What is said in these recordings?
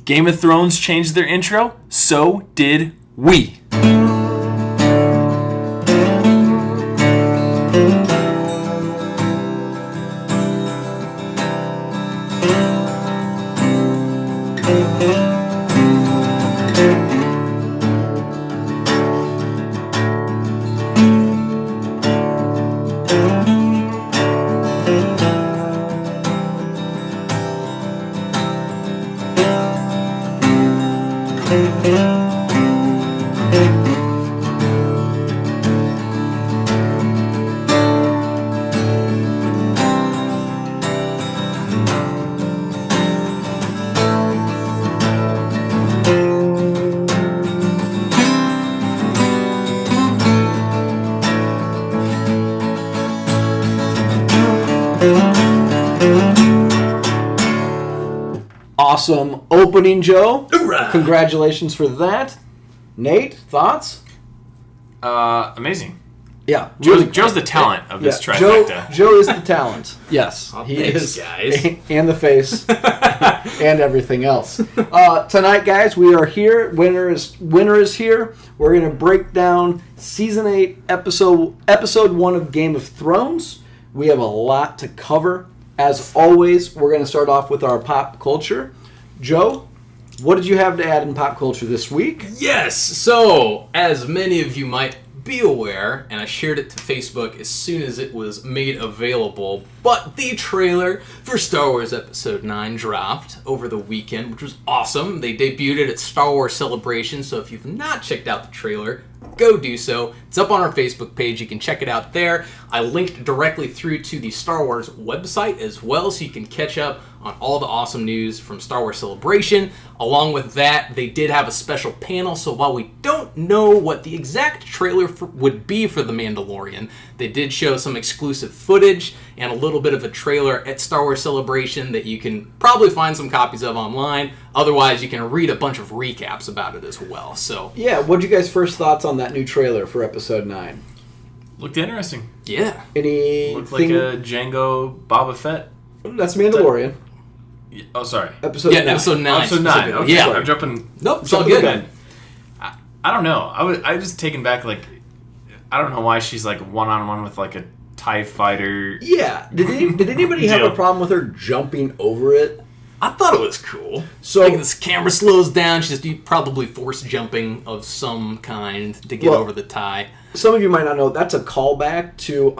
Game of Thrones changed their intro, so did we. Awesome opening, Joe. Hoorah! Congratulations for that. Nate, thoughts? Amazing. Yeah. Joe's the talent of this trifecta. Joe is the talent. Yes. He thanks, is. guys. And the face. And everything else. Tonight, guys, we are here. Winter is here. We're going to break down Season 8, Episode 1 of Game of Thrones. We have a lot to cover. As always, we're going to start off with our pop culture. Joe, what did you have to add in pop culture this week? Yes, so as many of you might be aware, and I shared it to Facebook as soon as it was made available, but the trailer for Star Wars Episode 9 dropped over the weekend, which was awesome. They debuted it at Star Wars Celebration, so if you've not checked out the trailer, go do so. It's up on our Facebook page. You can check it out there. I linked directly through to the Star Wars website as well, so you can catch up on all the awesome news from Star Wars Celebration. Along with that, they did have a special panel, so while we don't know what the exact trailer would be for The Mandalorian, they did show some exclusive footage and a little bit of a trailer at Star Wars Celebration that you can probably find some copies of online. Otherwise, you can read a bunch of recaps about it as well. So yeah, what'd you guys' first thoughts on that new trailer for Episode 9? Looked interesting. yeah. Looked like a Django Boba Fett. That's Mandalorian. Oh, sorry. Episode 9. Episode 9. Episode 9. Okay, Yeah. I'm jumping. Nope, it's all good. I don't know. I was taken back. Like, I don't know why she's like one-on-one with like a TIE fighter. Yeah. Did anybody have a problem with her jumping over it? I thought it was cool. So like this camera slows down. She's probably force jumping of some kind to get over the tie. Some of you might not know that's a callback to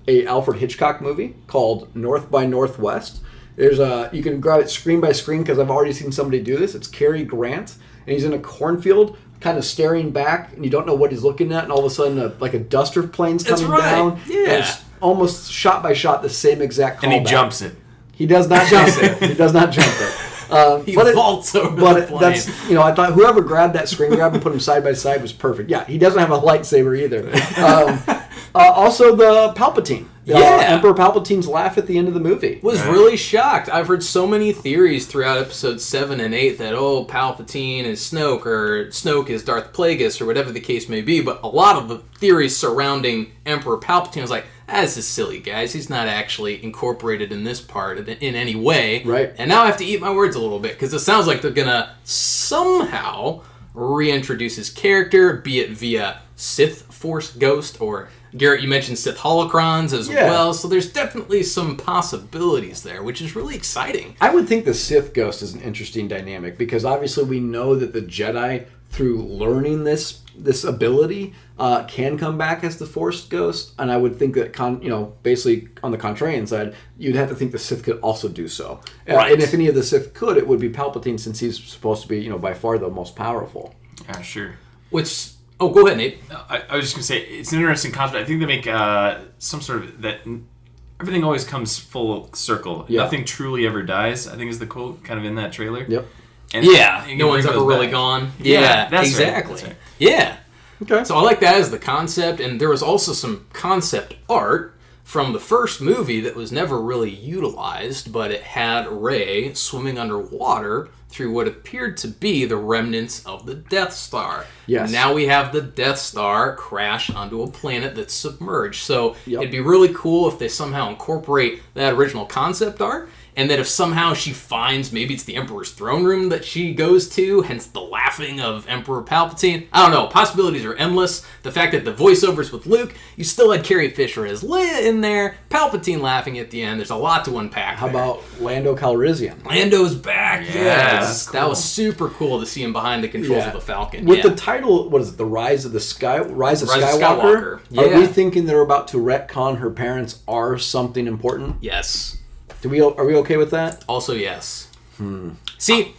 a Alfred Hitchcock movie called North by Northwest. There's you can grab it screen by screen because I've already seen somebody do this. It's Cary Grant, and he's in a cornfield, kind of staring back, and you don't know what he's looking at, and all of a sudden, a duster plane's coming down. Yeah, and it's almost shot by shot the same exact callback. And he jumps it. He does not jump it. He does not jump it. He vaults over the plane. That's, I thought whoever grabbed that screen grab and put them side by side was perfect. Yeah, he doesn't have a lightsaber either. Also, the Palpatine. Emperor Palpatine's laugh at the end of the movie. Was really shocked. I've heard so many theories throughout episodes 7 and 8 that, Palpatine is Snoke, or Snoke is Darth Plagueis, or whatever the case may be, but a lot of the theories surrounding Emperor Palpatine was like, this is silly, guys. He's not actually incorporated in this part in any way. Right. And now I have to eat my words a little bit, because it sounds like they're going to somehow reintroduce his character, be it via Sith Force Ghost, or Garrett, you mentioned Sith holocrons as well, so there's definitely some possibilities there, which is really exciting. I would think the Sith Ghost is an interesting dynamic, because obviously we know that the Jedi, through learning this ability, can come back as the Force Ghost, and I would think that, basically on the Contrarian side, you'd have to think the Sith could also do so. Right. And if any of the Sith could, it would be Palpatine, since he's supposed to be, by far the most powerful. Yeah, sure. Which... Oh, go ahead, Nate. I was just going to say, it's an interesting concept. I think they make some sort of... that everything always comes full circle. Yeah. Nothing truly ever dies, I think is the quote kind of in that trailer. Yep. And no one's ever really gone. Yeah, that's exactly. Right. That's right. Yeah. Okay. So I like that as the concept, and there was also some concept art from the first movie that was never really utilized, but it had Rey swimming underwater through what appeared to be the remnants of the Death Star. Yes. Now we have the Death Star crash onto a planet that's submerged. So Yep. it'd be really cool if they somehow incorporate that original concept art and that if somehow she finds, maybe it's the Emperor's throne room that she goes to, hence the laughing of Emperor Palpatine. I don't know. Possibilities are endless. The fact that the voiceovers with Luke, you still had Carrie Fisher as Leia in there, Palpatine laughing at the end. There's a lot to unpack. How there. about Lando Calrissian? Lando's back? Yeah, Yes. that's That was super cool to see him behind the controls of the Falcon. With the title, what is it? The Rise of Skywalker. Rise of Skywalker. Are Yeah. we thinking they're about to retcon her parents are something important? Yes. Are we okay with that? Also, yes. See,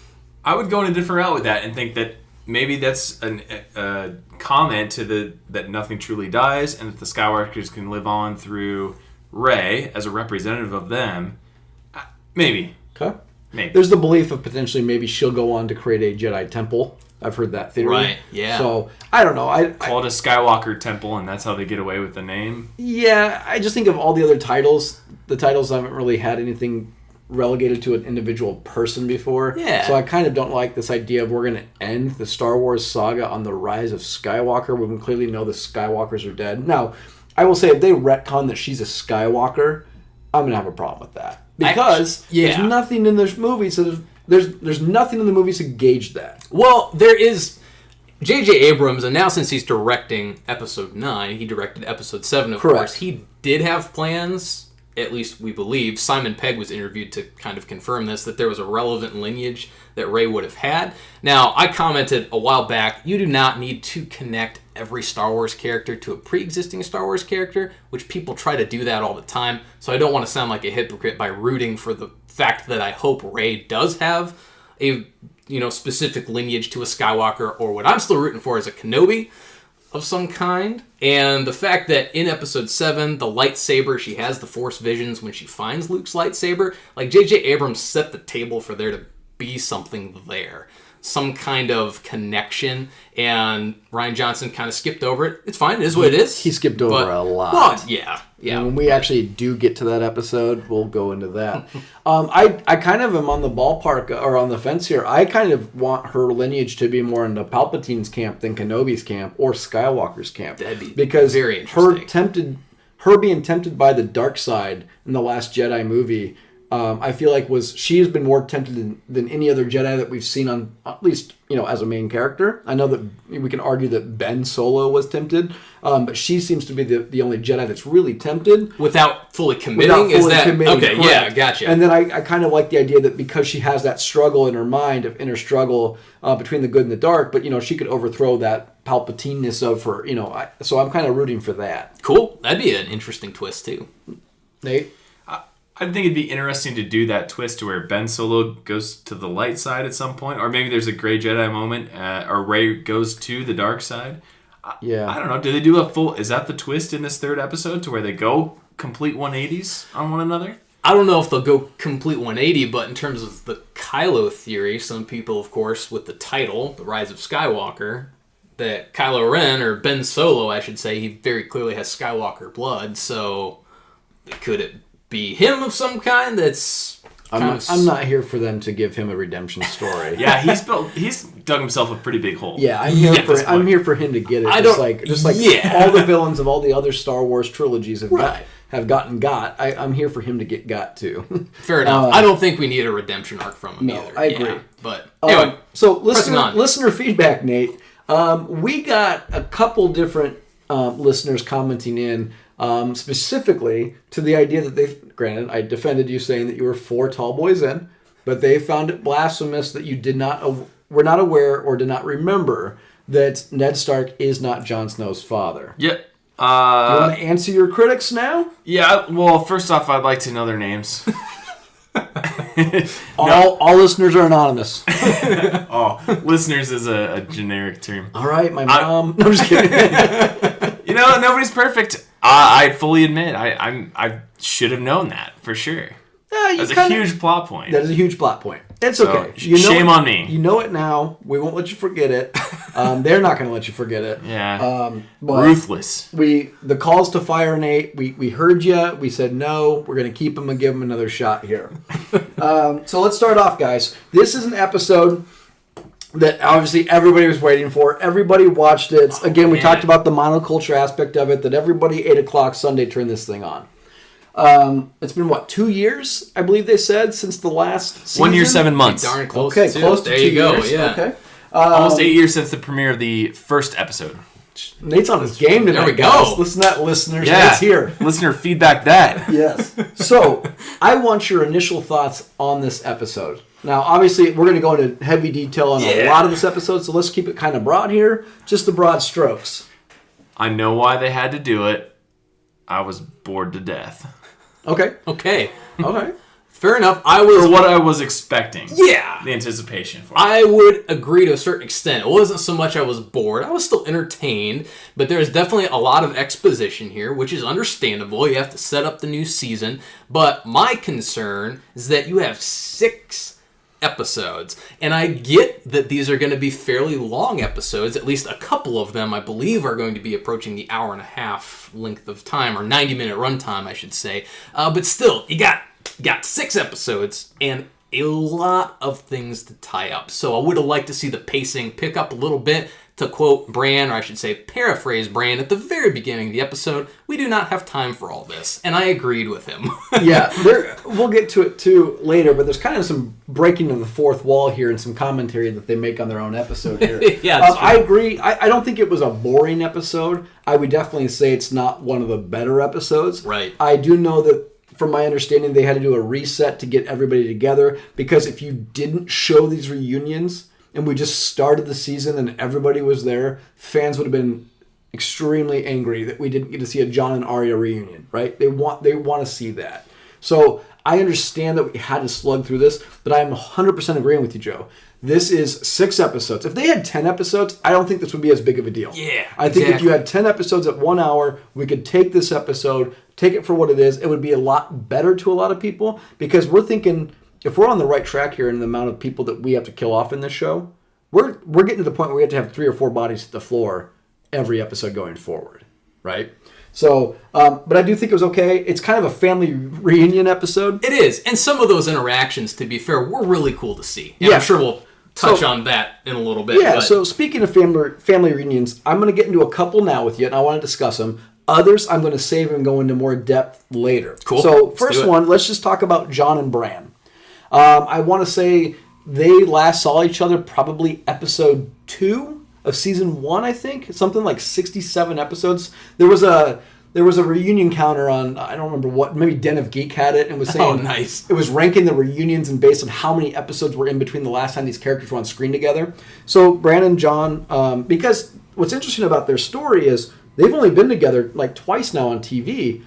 I would go in a different route with that and think that maybe that's a comment to that nothing truly dies, and that the Skywalkers can live on through Rey as a representative of them. Maybe. Okay. Maybe. There's the belief of potentially maybe she'll go on to create a Jedi temple. I've heard that theory. Right, yeah. So, I don't know. Call it a Skywalker Temple, and that's how they get away with the name. Yeah, I just think of all the other titles. The titles haven't really had anything relegated to an individual person before. Yeah. So I kind of don't like this idea of we're going to end the Star Wars saga on the Rise of Skywalker when we clearly know the Skywalkers are dead. Now, I will say if they retcon that she's a Skywalker, I'm going to have a problem with that. Because there's nothing in those movies that there's nothing in the movies to gauge that. well, there is J.J. Abrams, and now since he's directing Episode 9, he directed Episode 7, of Correct. course. He did have plans, at least we believe. Simon Pegg was interviewed to kind of confirm this, that there was a relevant lineage that Rey would have had. Now, I commented a while back, you do not need to connect every Star Wars character to a pre-existing Star Wars character, which people try to do that all the time. So I don't want to sound like a hypocrite by rooting for the fact that I hope Rey does have a specific lineage to a Skywalker, or what I'm still rooting for is a Kenobi of some kind. And the fact that in Episode 7, the lightsaber, she has the Force visions when she finds Luke's lightsaber, like J.J. Abrams set the table for there to be something there. Some kind of connection, and Rian Johnson kind of skipped over it. It's fine, it is what it is. He skipped over a lot. Well, yeah. And when we actually do get to that episode, we'll go into that. I kind of am on the ballpark, or on the fence here. I kind of want her lineage to be more into Palpatine's camp than Kenobi's camp or Skywalker's camp. That'd be because very interesting. her being tempted by the dark side in the Last Jedi movie, I feel like she has been more tempted than any other Jedi that we've seen on, at least, as a main character. I know that we can argue that Ben Solo was tempted, but she seems to be the only Jedi that's really tempted. Without fully committing? Okay, yeah, gotcha. And then I kind of like the idea that because she has that struggle in her mind, of inner struggle between the good and the dark, but, she could overthrow that Palpatine-ness of her, so I'm kind of rooting for that. Cool. That'd be an interesting twist, too. Nate? I think it'd be interesting to do that twist to where Ben Solo goes to the light side at some point, or maybe there's a Grey Jedi moment, or Rey goes to the dark side. Yeah. I don't know. Do they do a full? Is that the twist in this third episode to where they go complete 180s on one another? I don't know if they'll go complete 180, but in terms of the Kylo theory, some people, of course, with the title, The Rise of Skywalker, that Kylo Ren, or Ben Solo, I should say, he very clearly has Skywalker blood, so could it be him of some kind that's... I'm not here for them to give him a redemption story. Yeah, he's dug himself a pretty big hole. Yeah, I'm here for him to get it. Just like all the villains of all the other Star Wars trilogies have gotten got. I'm here for him to get got too. Fair enough. I don't think we need a redemption arc from him either. I agree. Yeah, but anyway, so listener feedback, Nate. We got a couple different listeners commenting in. Specifically to the idea that granted, I defended you saying that you were 4 tall boys in, but they found it blasphemous that you were not aware or did not remember that Ned Stark is not Jon Snow's father. Yep. Do you want to answer your critics now? Yeah, well, first off, I'd like to know their names. All listeners are anonymous. Listeners is a generic term. All right, my mom. No, I'm just kidding. Nobody's perfect. I fully admit, I should have known that for sure. That's a huge plot point. That is a huge plot point. It's okay. Shame on me. You know it now. We won't let you forget it. They're not going to let you forget it. Yeah. Ruthless. The calls to fire Nate. We heard you. We said no. We're going to keep him and give him another shot here. So let's start off, guys. This is an episode that obviously everybody was waiting for. Everybody watched it. Again, we talked about the monoculture aspect of it, that everybody 8 o'clock Sunday turned this thing on. It's been, 2 years, I believe they said, since the last season? 1 year, 7 months. Darn close. Okay, to close to there 2 you go. years. Yeah. Okay. Almost 8 years since the premiere of the first episode. Nate's on his game tonight. There we go. Guys. Listen to that, listeners. Nate's here. Listener feedback that. Yes. So, I want your initial thoughts on this episode. Now, obviously, we're going to go into heavy detail on a lot of this episode, so let's keep it kind of broad here. Just the broad strokes. I know why they had to do it. I was bored to death. Okay. Okay. Okay. Fair enough. For what I was expecting. Yeah. The anticipation for it. I would agree to a certain extent. It wasn't so much I was bored. I was still entertained, but there's definitely a lot of exposition here, which is understandable. You have to set up the new season. But my concern is that you have 6 episodes. And I get that these are going to be fairly long episodes. At least a couple of them, I believe, are going to be approaching the hour and a half length of time, or 90-minute runtime, I should say. But still, you got 6 episodes and a lot of things to tie up. So I would have liked to see the pacing pick up a little bit. To quote Bran, or I should say paraphrase Bran, at the very beginning of the episode, we do not have time for all this. And I agreed with him. Yeah, we'll get to it too later, but there's kind of some breaking of the fourth wall here and some commentary that they make on their own episode here. Yeah, that's true. I agree. I don't think it was a boring episode. I would definitely say it's not one of the better episodes. Right. I do know that, from my understanding, they had to do a reset to get everybody together, because if you didn't show these reunions and we just started the season and everybody was there, fans would have been extremely angry that we didn't get to see a Jon and Arya reunion, right? They want to see that. So I understand that we had to slug through this, but I'm 100% agreeing with you, Joe. This is 6 episodes. If they had 10 episodes, I don't think this would be as big of a deal. Yeah, I think if exactly. you had 10 episodes at 1 hour, we could take this episode, take it for what it is. It would be a lot better to a lot of people, because we're thinking, if we're on the right track here in the amount of people that we have to kill off in this show, we're getting to the point where we have to have 3 or 4 bodies hit the floor every episode going forward, right? So, but I do think it was okay. It's kind of a family reunion episode. It is. And some of those interactions, to be fair, were really cool to see. And Yeah. I'm sure we'll touch on that in a little bit. Yeah, but so speaking of family reunions, I'm going to get into a couple now with you, and I want to discuss them. Others, I'm going to save and go into more depth later. Cool. So Let's first do it. one, let's just talk about Jon and Bran. I want to say they last saw each other probably episode 2 of season 1, I think. Something like 67 episodes. There was a reunion counter on, I don't remember what, maybe Den of Geek had it, and was saying, Oh, nice. it was ranking the reunions and based on how many episodes were in between the last time these characters were on screen together. So Bran and Jon, because what's interesting about their story is they've only been together like twice now on TV.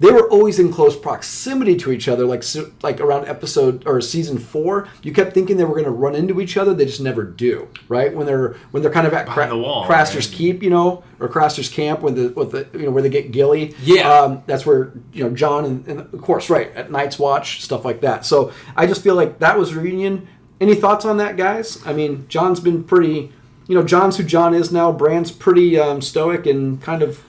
They were always in close proximity to each other, like around episode or season 4. You kept thinking they were going to run into each other. They just never do, right? When they're kind of at Behind the wall, Craster's right? Keep, or Craster's Camp, with the where they get Gilly. Yeah. That's where Jon and of course, right, at Night's Watch, stuff like that. So I just feel like that was a reunion. Any thoughts on that, guys? I mean, Jon's been pretty, Jon's who Jon is now. Bran's pretty stoic and kind of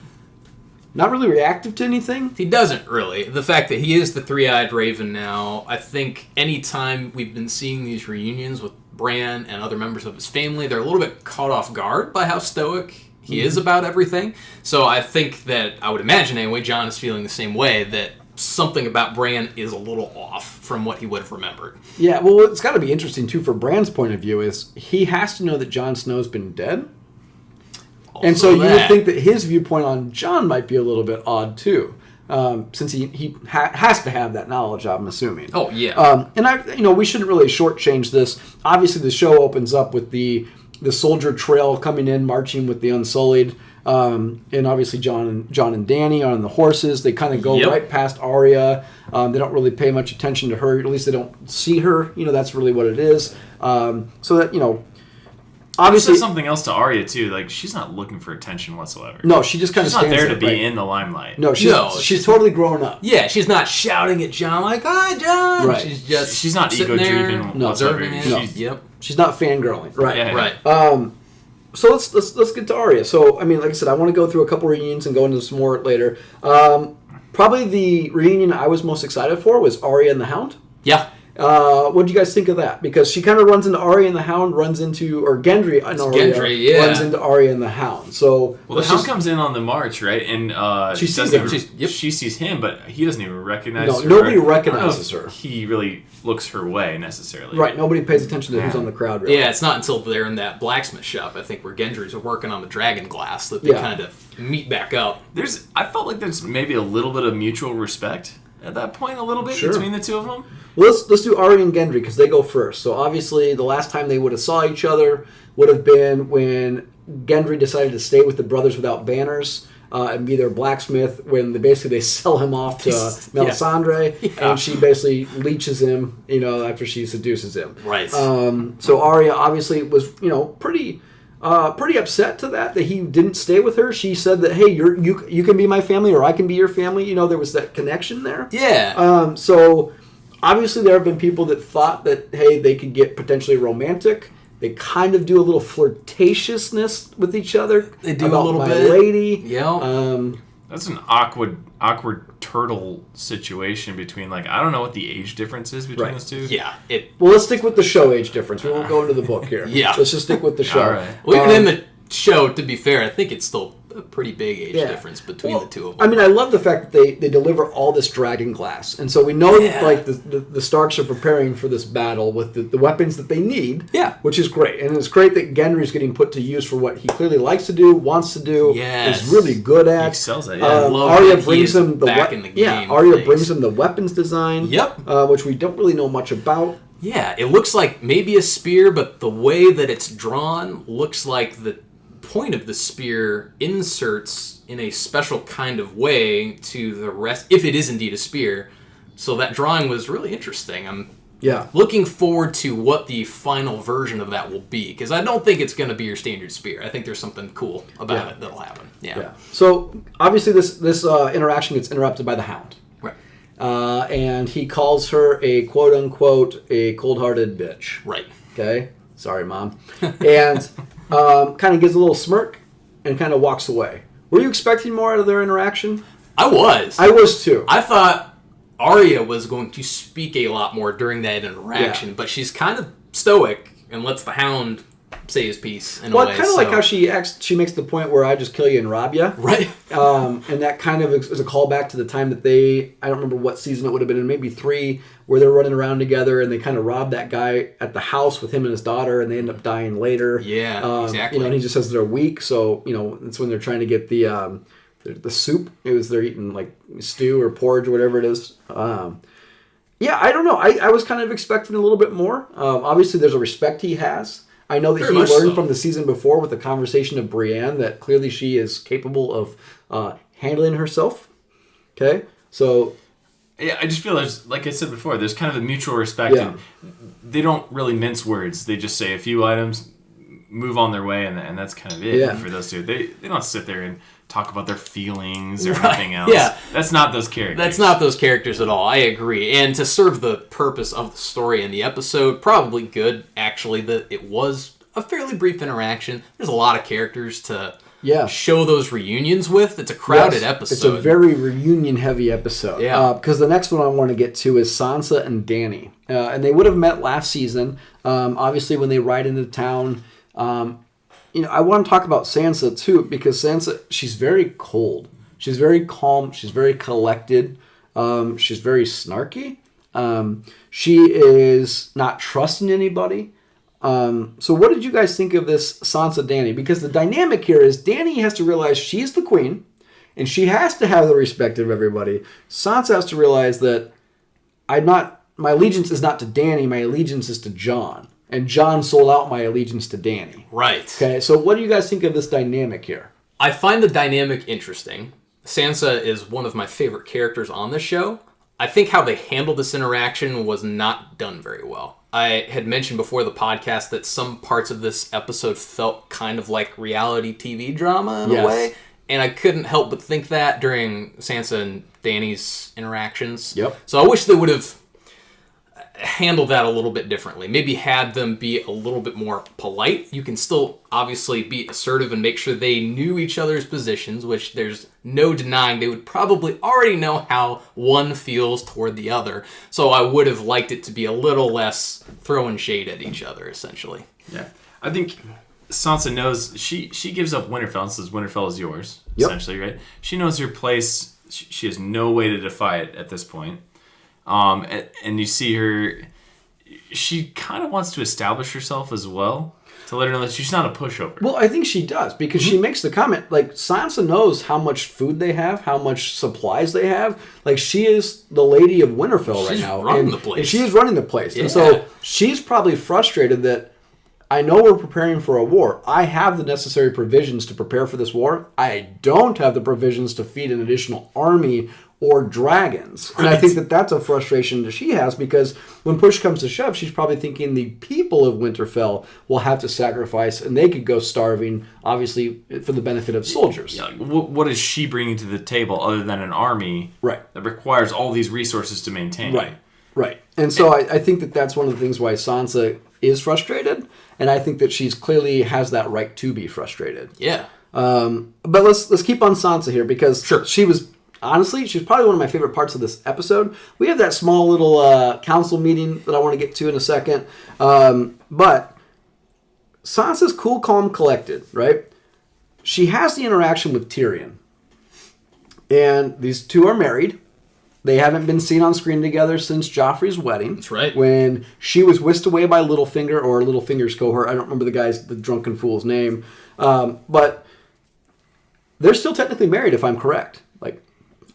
not really reactive to anything. He doesn't really. The fact that he is the three-eyed raven now, I think anytime we've been seeing these reunions with Bran and other members of his family, they're a little bit caught off guard by how stoic he is about everything. So I think that, I would imagine anyway, Jon is feeling the same way, that something about Bran is a little off from what he would have remembered. Yeah, well, it's got to be interesting, too, for Bran's point of view, is he has to know that Jon Snow's been dead. And so you would think that his viewpoint on Jon might be a little bit odd, too, since he has to have that knowledge, I'm assuming. Oh, yeah. And we shouldn't really shortchange this. Obviously, the show opens up with the soldier trail coming in, marching with the Unsullied, and obviously Jon and Dany on the horses. They kind of go right past Arya. They don't really pay much attention to her. At least they don't see her. That's really what it is. So that obviously, says something else to Arya too. Like, she's not looking for attention whatsoever. no, she just kind of She's not stands there to be right? in the limelight. No, she's totally grown up. Yeah, she's not shouting at Jon like, "Hi, Jon!" Right. She's not sitting there, ego-driven No, whatsoever. observing it. No. Yep. She's not fangirling. Right. Yeah. Right. So let's get to Arya. So I mean, like I said, I want to go through a couple reunions and go into some more later. Probably the reunion I was most excited for was Arya and the Hound. Yeah. What do you guys think of that? Because she kind of runs into Arya and the Hound, or Gendry and Arya runs into Arya and the Hound. So well, the Hound comes in on the march, right? And she sees him. She sees him, but he doesn't even recognize her. Nobody recognizes her. He really looks her way necessarily. Right. Nobody pays attention to who's on the crowd. Really. Yeah, it's not until they're in that blacksmith shop, I think, where Gendry's working on the dragon glass that they kind of meet back up. I felt like there's maybe a little bit of mutual respect at that point, a little bit between the two of them. Well, let's do Arya and Gendry because they go first. So obviously, the last time they would have saw each other would have been when Gendry decided to stay with the Brothers Without Banners and be their blacksmith. When they sell him off to Melisandre, and she basically leeches him, after she seduces him. Right. So Arya obviously was, pretty upset to that he didn't stay with her. She said that, hey, you can be my family or I can be your family. There was that connection there. Yeah. So obviously there have been people that thought that, hey, they could get potentially romantic. They kind of do a little flirtatiousness with each other. They do about a little my bit. lady. Yeah. That's an awkward turtle situation between, I don't know what the age difference is between those two. Yeah. Well, let's stick with the show age difference. We won't go into the book here. Yeah. Let's just stick with the show. All right. Well, even in the show, to be fair, I think it's still a pretty big age difference between the two of them. I mean, I love the fact that they deliver all this dragon glass. And so we know the Starks are preparing for this battle with the weapons that they need. Yeah. Which is great. And it's great that Gendry's getting put to use for what he clearly likes to do, wants to do, is really good at. He excels at it. Arya brings him Arya brings him the weapons design. Yep. Which we don't really know much about. Yeah, it looks like maybe a spear, but the way that it's drawn looks like the point of the spear inserts in a special kind of way to the rest, if it is indeed a spear. So that drawing was really interesting. I'm looking forward to what the final version of that will be, because I don't think it's going to be your standard spear. I think there's something cool about it that'll happen. Yeah. So obviously this interaction gets interrupted by the Hound. Right. And he calls her a quote-unquote a cold-hearted bitch. Right. Okay? Sorry, Mom. And kind of gives a little smirk and kind of walks away. Were you expecting more out of their interaction? I was. I was too. I thought Arya was going to speak a lot more during that interaction, but she's kind of stoic and lets the Hound say his piece in a way. Well, kind of like how she acts. She makes the point where I just kill you and rob you. Right. And that kind of is a callback to the time that I don't remember what season it would have been in, maybe 3, where they're running around together and they kind of rob that guy at the house with him and his daughter, and they end up dying later. Yeah, exactly. And he just says they're weak, so it's when they're trying to get the soup. They're eating like stew or porridge or whatever it is. I don't know. I was kind of expecting a little bit more. Obviously, there's a respect he has. I know that he learned from the season before with the conversation of Brienne that clearly she is capable of handling herself. Okay, so yeah, I just feel there's, like I said before, there's kind of a mutual respect. And they don't really mince words. They just say a few items, move on their way, and that's kind of it for those two. They don't sit there and talk about their feelings or anything else. Yeah. That's not those characters. That's not those characters at all. I agree. And to serve the purpose of the story in the episode, probably good, actually, that it was a fairly brief interaction. There's a lot of characters to show those reunions with. It's a crowded episode. It's a very reunion-heavy episode. Yeah. Because the next one I want to get to is Sansa and Dany. And they would have met last season. Obviously, when they ride into town... I want to talk about Sansa too, because Sansa, she's very cold. She's very calm. She's very collected. She's very snarky. She is not trusting anybody. So what did you guys think of this Sansa Dany? Because the dynamic here is Dany has to realize she's the queen, and she has to have the respect of everybody. Sansa has to realize that my allegiance is not to Dany, my allegiance is to Jon. And Jon sold out my allegiance to Dany. Right. Okay, so what do you guys think of this dynamic here? I find the dynamic interesting. Sansa is one of my favorite characters on the show. I think how they handled this interaction was not done very well. I had mentioned before the podcast that some parts of this episode felt kind of like reality TV drama in a way. And I couldn't help but think that during Sansa and Dany's interactions. Yep. So I wish they would have... handle that a little bit differently. Maybe had them be a little bit more polite. You can still obviously be assertive and make sure they knew each other's positions, which there's no denying they would probably already know how one feels toward the other. So I would have liked it to be a little less throwing shade at each other, essentially. Yeah. I think Sansa knows she gives up Winterfell and says Winterfell is yours, essentially, right? She knows her place. She has no way to defy it at this point. And you see her, she kind of wants to establish herself as well, to let her know that she's not a pushover. Well, I think she does, because she makes the comment, like, Sansa knows how much food they have, how much supplies they have. Like, she is the lady of Winterfell right now. Running the place. And she is running the place. Yeah. And so she's probably frustrated that, I know we're preparing for a war. I have the necessary provisions to prepare for this war. I don't have the provisions to feed an additional army or dragons. And I think that that's a frustration that she has, because when push comes to shove, she's probably thinking the people of Winterfell will have to sacrifice, and they could go starving, obviously, for the benefit of soldiers. Yeah, what is she bringing to the table other than an army that requires all these resources to maintain? Right. And so I think that that's one of the things why Sansa is frustrated, and I think that she's clearly has that right to be frustrated. Yeah. But let's keep on Sansa here, because she was, honestly, she's probably one of my favorite parts of this episode. We have that small little council meeting that I want to get to in a second. But Sansa's cool, calm, collected, right? She has the interaction with Tyrion. And these two are married. They haven't been seen on screen together since Joffrey's wedding. That's right. When she was whisked away by Littlefinger, or Littlefinger's cohort. I don't remember the drunken fool's name. But they're still technically married, if I'm correct. Like,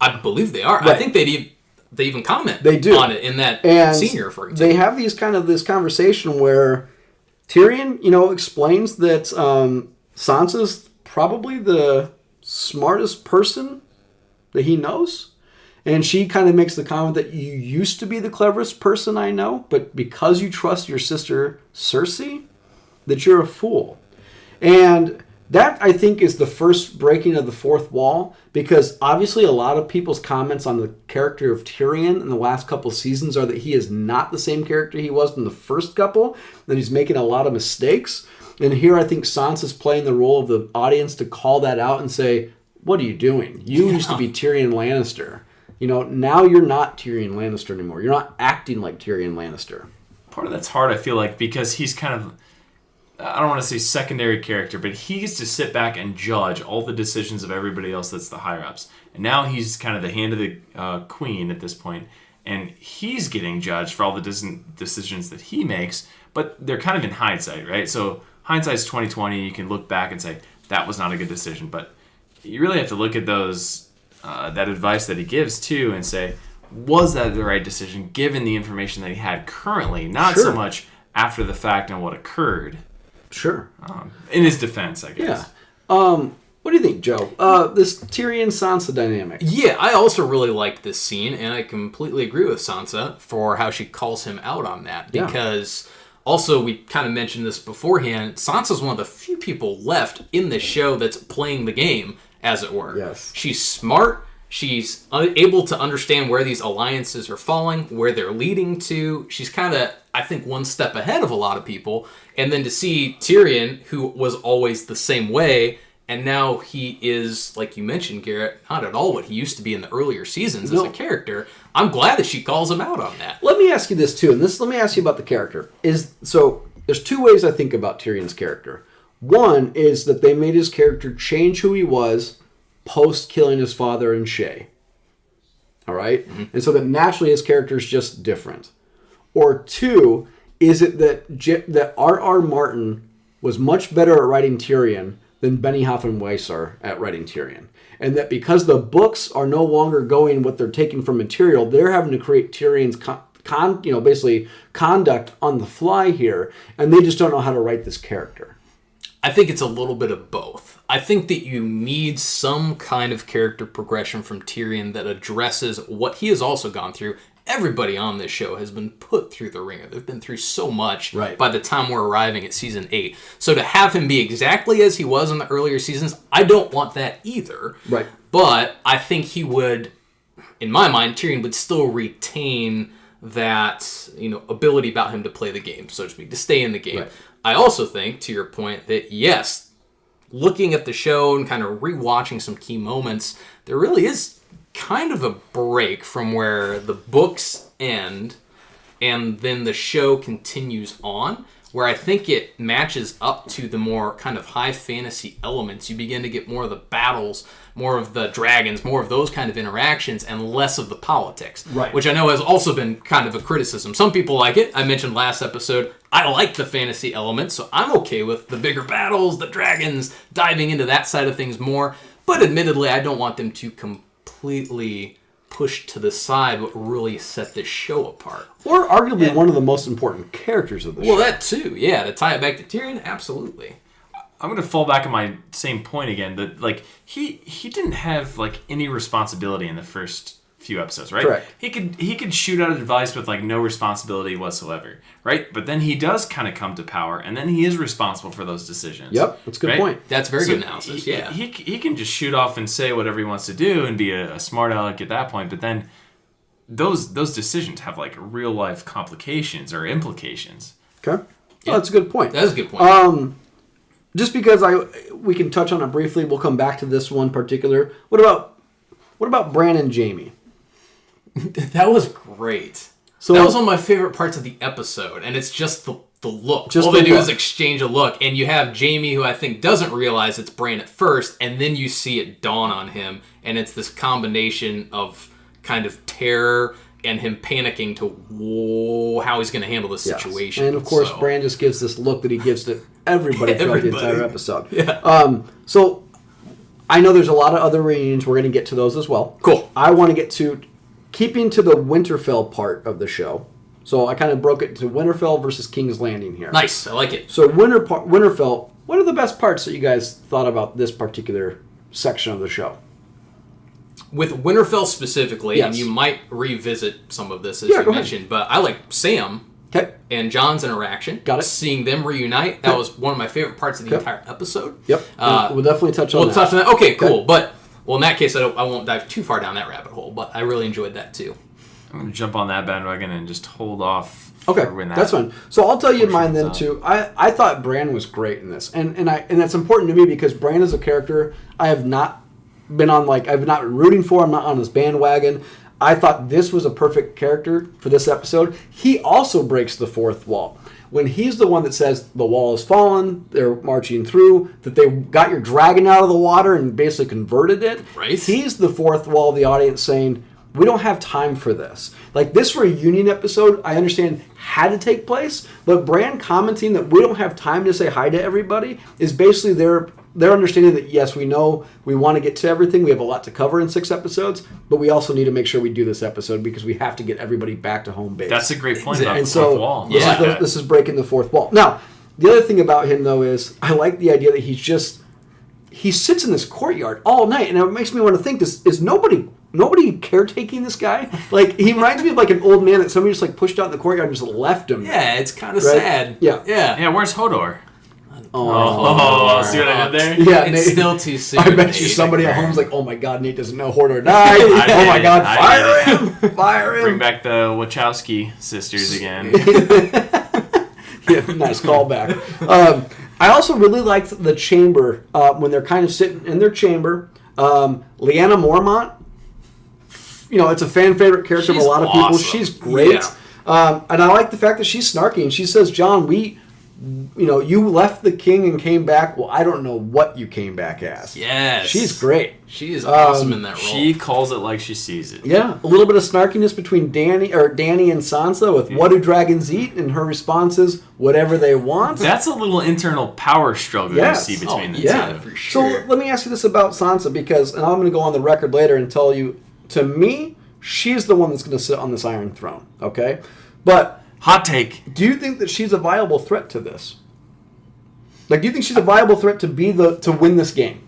I believe they are. Right. I think they even comment on it in that scene you're referring to. They have this conversation where Tyrion, explains that Sansa's probably the smartest person that he knows. And she kind of makes the comment that you used to be the cleverest person I know, but because you trust your sister Cersei, that you're a fool. And that, I think, is the first breaking of the fourth wall, because obviously a lot of people's comments on the character of Tyrion in the last couple seasons are that he is not the same character he was in the first couple, that he's making a lot of mistakes. And here I think Sansa's playing the role of the audience to call that out and say, what are you doing? You used to be Tyrion Lannister. Now you're not Tyrion Lannister anymore. You're not acting like Tyrion Lannister. Part of that's hard, I feel like, because he's kind of, I don't want to say secondary character, but he gets to sit back and judge all the decisions of everybody else that's the higher-ups. And now he's kind of the hand of the queen at this point, and he's getting judged for all the decisions that he makes, but they're kind of in hindsight, right? So hindsight's 20/20. You can look back and say, that was not a good decision, but you really have to look at those that advice that he gives too, and say, was that the right decision given the information that he had currently, not so much after the fact and what occurred. Sure. In his defense, I guess. Yeah. What do you think, Joe? This Tyrion-Sansa dynamic. Yeah, I also really liked this scene, and I completely agree with Sansa for how she calls him out on that. Because also, we kind of mentioned this beforehand, Sansa's one of the few people left in this show that's playing the game, as it were. Yes. She's smart. She's able to understand where these alliances are falling, where they're leading to. She's kind of, I think, one step ahead of a lot of people. And then to see Tyrion, who was always the same way, and now he is, like you mentioned, Garrett, not at all what he used to be in the earlier seasons as a character. I'm glad that she calls him out on that. Let me ask you this, too, and let me ask you about the character. So there's two ways I think about Tyrion's character. One is that they made his character change who he was post killing his father and Shae. All right? Mm-hmm. And so that naturally his character is just different. Or two, is it that R.R. Martin was much better at writing Tyrion than Benioff and Weiss are at writing Tyrion. And that because the books are no longer going what they're taking from material, they're having to create Tyrion's basically conduct on the fly here, and they just don't know how to write this character. I think it's a little bit of both. I think that you need some kind of character progression from Tyrion that addresses what he has also gone through. Everybody on this show has been put through the ringer. They've been through so much by the time we're arriving at season 8. So to have him be exactly as he was in the earlier seasons, I don't want that either. Right. But I think he would, in my mind, Tyrion would still retain that, ability about him to play the game, so to speak, to stay in the game. Right. I also think, to your point, that yes, looking at the show and kind of rewatching some key moments, there really is kind of a break from where the books end and then the show continues on, where I think it matches up to the more kind of high fantasy elements. You begin to get more of the battles, more of the dragons, more of those kind of interactions, and less of the politics. Right. Which I know has also been kind of a criticism. Some people like it. I mentioned last episode, I like the fantasy elements, so I'm okay with the bigger battles, the dragons, diving into that side of things more. But admittedly, I don't want them to completely push to the side what really set this show apart. Or arguably one of the most important characters of the show. Well, that too, yeah. To tie it back to Tyrion, absolutely. I'm gonna fall back on my same point again. That like he didn't have like any responsibility in the first few episodes, right? Correct. He could shoot out advice with like no responsibility whatsoever, right? But then he does kind of come to power, and then he is responsible for those decisions. Yep, that's a good right? point. That's very good analysis, yeah. He can just shoot off and say whatever he wants to do and be a smart aleck at that point, but then those decisions have like real life complications or implications. Okay. Oh, that's a good point. That is a good point. Just because we can touch on it briefly, we'll come back to this one particular. What about Bran and Jaime? That was great. So that was one of my favorite parts of the episode, and it's just the look. Just all the they do look. is exchange a look, and you have Jaime, who I think doesn't realize it's Bran at first, and then you see it dawn on him, and it's this combination of kind of terror and him panicking to how he's going to handle this Yes. situation. And of course, So- Bran just gives this look that he gives to everybody throughout the entire episode. Yeah. So I know there's a lot of other reunions. We're going to get to those as well. Cool. I want to get to keeping to the Winterfell part of the show. So I kind of broke it to Winterfell versus King's Landing here. Nice. I like it. So Winterfell, what are the best parts that you guys thought about this particular section of the show? With Winterfell specifically, and Yes. you might revisit some of this as Yeah, you go ahead. mentioned, but I like Sam Okay. and John's interaction. Got it. Seeing them reunite, that Okay. was one of my favorite parts of the Okay. entire episode. Yep. We'll definitely touch on We'll that. touch on that. Okay, cool. Okay. But in that case, I won't dive too far down that rabbit hole. But I really enjoyed that too. I'm gonna jump on that bandwagon and just hold off. Okay, for when that's fine. So I'll tell you mine then portion's too. I thought Bran was great in this, and that's important to me because Bran is a character I have not been on, like I've not been rooting for. I'm not on his bandwagon. I thought this was a perfect character for this episode. He also breaks the fourth wall when he's the one that says the wall has fallen. They're marching through. That they got your dragon out of the water and basically converted it. Right. He's the fourth wall of the audience saying, we don't have time for this. Like this reunion episode, I understand had to take place, but Bran commenting that we don't have time to say hi to everybody is basically their understanding that yes, we know we want to get to everything. We have a lot to cover in 6 episodes, but we also need to make sure we do this episode because we have to get everybody back to home base. That's a great point about and the so fourth wall. This, Yeah. is this is breaking the fourth wall. Now, the other thing about him though is I like the idea that he sits in this courtyard all night, and it makes me want to think: is nobody caretaking this guy? Like he reminds me of like an old man that somebody just like pushed out in the courtyard and just left him. Yeah, it's kind of Right? sad. Yeah. Yeah. Yeah, where's Hodor? Oh, See what I did there? yeah. It's Nate, still too soon. I bet you Nate. somebody at home's like, "Oh my God, Nate doesn't know Hodor died. I Oh my did. God, I fire did. him! Fire him!" Bring back the Wachowski sisters again. Yeah, nice callback. I also really liked the chamber when they're kind of sitting in their chamber. Lyanna Mormont, it's a fan favorite character of a She's lot of people. awesome. She's great, Yeah. and I like the fact that she's snarky and she says, "John, you left the king and came back. Well, I don't know what you came back as." Yes. She's great. She is awesome in that role. She calls it like she sees it. Yeah, a little bit of snarkiness between Danny and Sansa with what do dragons eat, and her response is whatever they want. That's a little internal power struggle Yes. you see between the Yeah, two. for sure. So let me ask you this about Sansa, because, and I'm going to go on the record later and tell you, to me, she's the one that's going to sit on this Iron Throne, okay? But Hot take. do you think that she's a viable threat to this? Like, do you think she's a viable threat to win this game?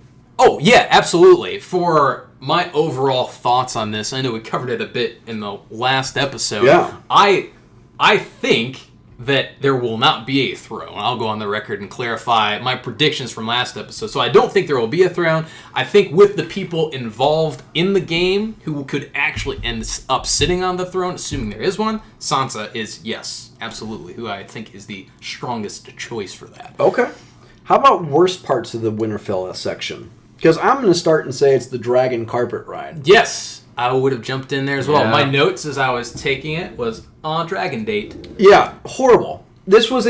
Oh, yeah, absolutely. For my overall thoughts on this, I know we covered it a bit in the last episode. Yeah. I think that there will not be a throne. I'll go on the record and clarify my predictions from last episode. So I don't think there will be a throne. I think with the people involved in the game who could actually end up sitting on the throne, assuming there is one, Sansa is, yes, absolutely, who I think is the strongest choice for that. Okay. How about worst parts of the Winterfell section? Because I'm going to start and say it's the dragon carpet ride. Yes, I would have jumped in there as well. Yeah. My notes as I was taking it was, dragon date. Yeah, horrible. This was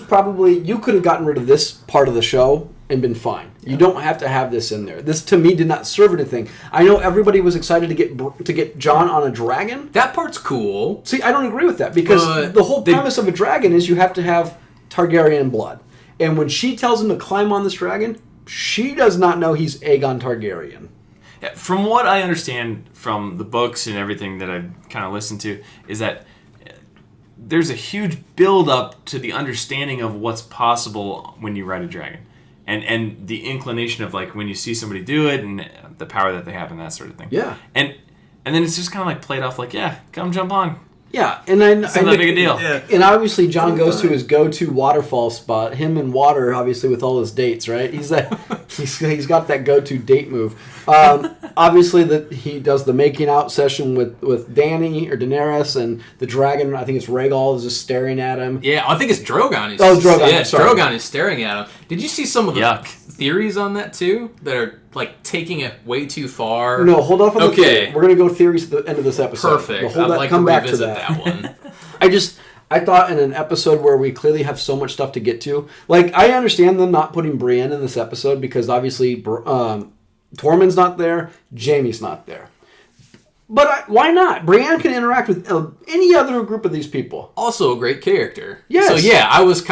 probably, you could have gotten rid of this part of the show and been fine. Yeah. You don't have to have this in there. This, to me, did not serve anything. I know everybody was excited to get Jon on a dragon. That part's cool. See, I don't agree with that, because the whole premise of a dragon is you have to have Targaryen blood. And when she tells him to climb on this dragon, she does not know he's Aegon Targaryen. Yeah, from what I understand from the books and everything that I've kind of listened to, is that there's a huge build-up to the understanding of what's possible when you ride a dragon. And the inclination of, like, when you see somebody do it and the power that they have and that sort of thing. Yeah. And then it's just kind of, like, played off like, yeah, come jump on. Yeah, and then It's not that big a deal. Yeah. And obviously, Jon goes to his go-to waterfall spot. Him and water, obviously, with all his dates, right? He's got that go-to date move. Obviously, he does the making out session with Dany or Daenerys, and the dragon. I think it's Rhaegal is just staring at him. Yeah, I think it's Drogon. Drogon. Yeah, sorry. Drogon is staring at him. Did you see some of the theories on that too? That are like taking it way too far. No, hold off on the theory. We're gonna go theories at the end of this episode. Perfect. I'd like come to back revisit to that one. I thought in an episode where we clearly have so much stuff to get to, like, I understand them not putting Brienne in this episode because obviously Tormund's not there, Jaime's not there. But why not? Brienne can interact with any other group of these people. Also a great character. Yes. So yeah, I was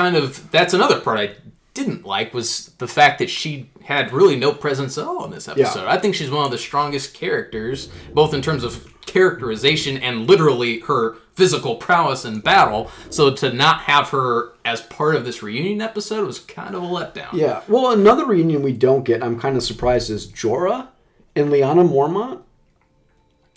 that's another part I didn't like, was the fact that she had really no presence at all in this episode. Yeah. I think she's one of the strongest characters, both in terms of characterization and literally her physical prowess in battle. So to not have her as part of this reunion episode was kind of a letdown. Yeah. Well, another reunion we don't get, I'm kind of surprised, is Jorah and Lyanna Mormont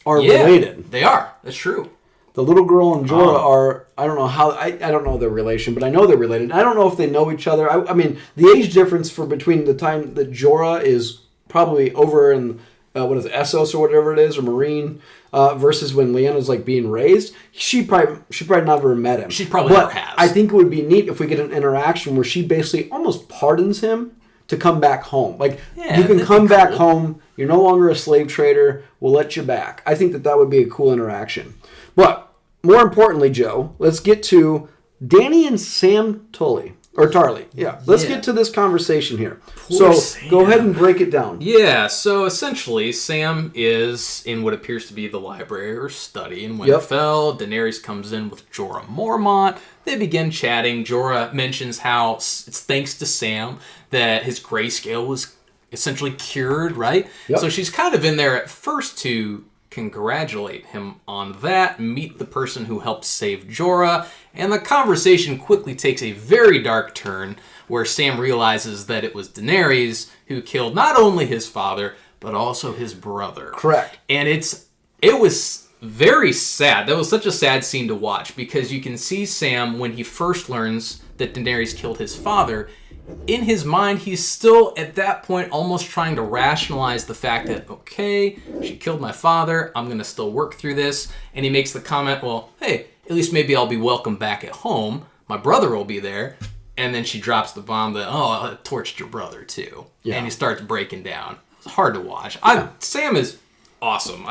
are related. They are. That's true. The little girl and Jorah are, I don't know how, I don't know their relation, but I know they're related. I don't know if they know each other. I mean, the age difference between the time that Jorah is probably over in, Essos or whatever it is, or Marine, versus when Lyanna's like being raised, she probably never met him. She probably never has. I think it would be neat if we get an interaction where she basically almost pardons him to come back home. Like, you can come back home, you're no longer a slave trader, we'll let you back. I think that would be a cool interaction. But more importantly, Joe, let's get to Dany and Sam Tully. Or Tarly. Yeah. Let's get to this conversation here. Sam. Go ahead and break it down. Yeah, so essentially, Sam is in what appears to be the library or study in Winterfell. Yep. Daenerys comes in with Jorah Mormont. They begin chatting. Jorah mentions how it's thanks to Sam that his grayscale was essentially cured, right? Yep. So she's kind of in there at first to congratulate him on that, meet the person who helped save Jorah, and the conversation quickly takes a very dark turn where Sam realizes that it was Daenerys who killed not only his father, but also his brother. Correct. And it was very sad. That was such a sad scene to watch, because you can see Sam, when he first learns that Daenerys killed his father, in his mind, he's still, at that point, almost trying to rationalize the fact that, okay, she killed my father, I'm going to still work through this. And he makes the comment, well, hey, at least maybe I'll be welcome back at home. My brother will be there. And then she drops the bomb that, I torched your brother, too. Yeah. And he starts breaking down. It's hard to watch. Sam is awesome.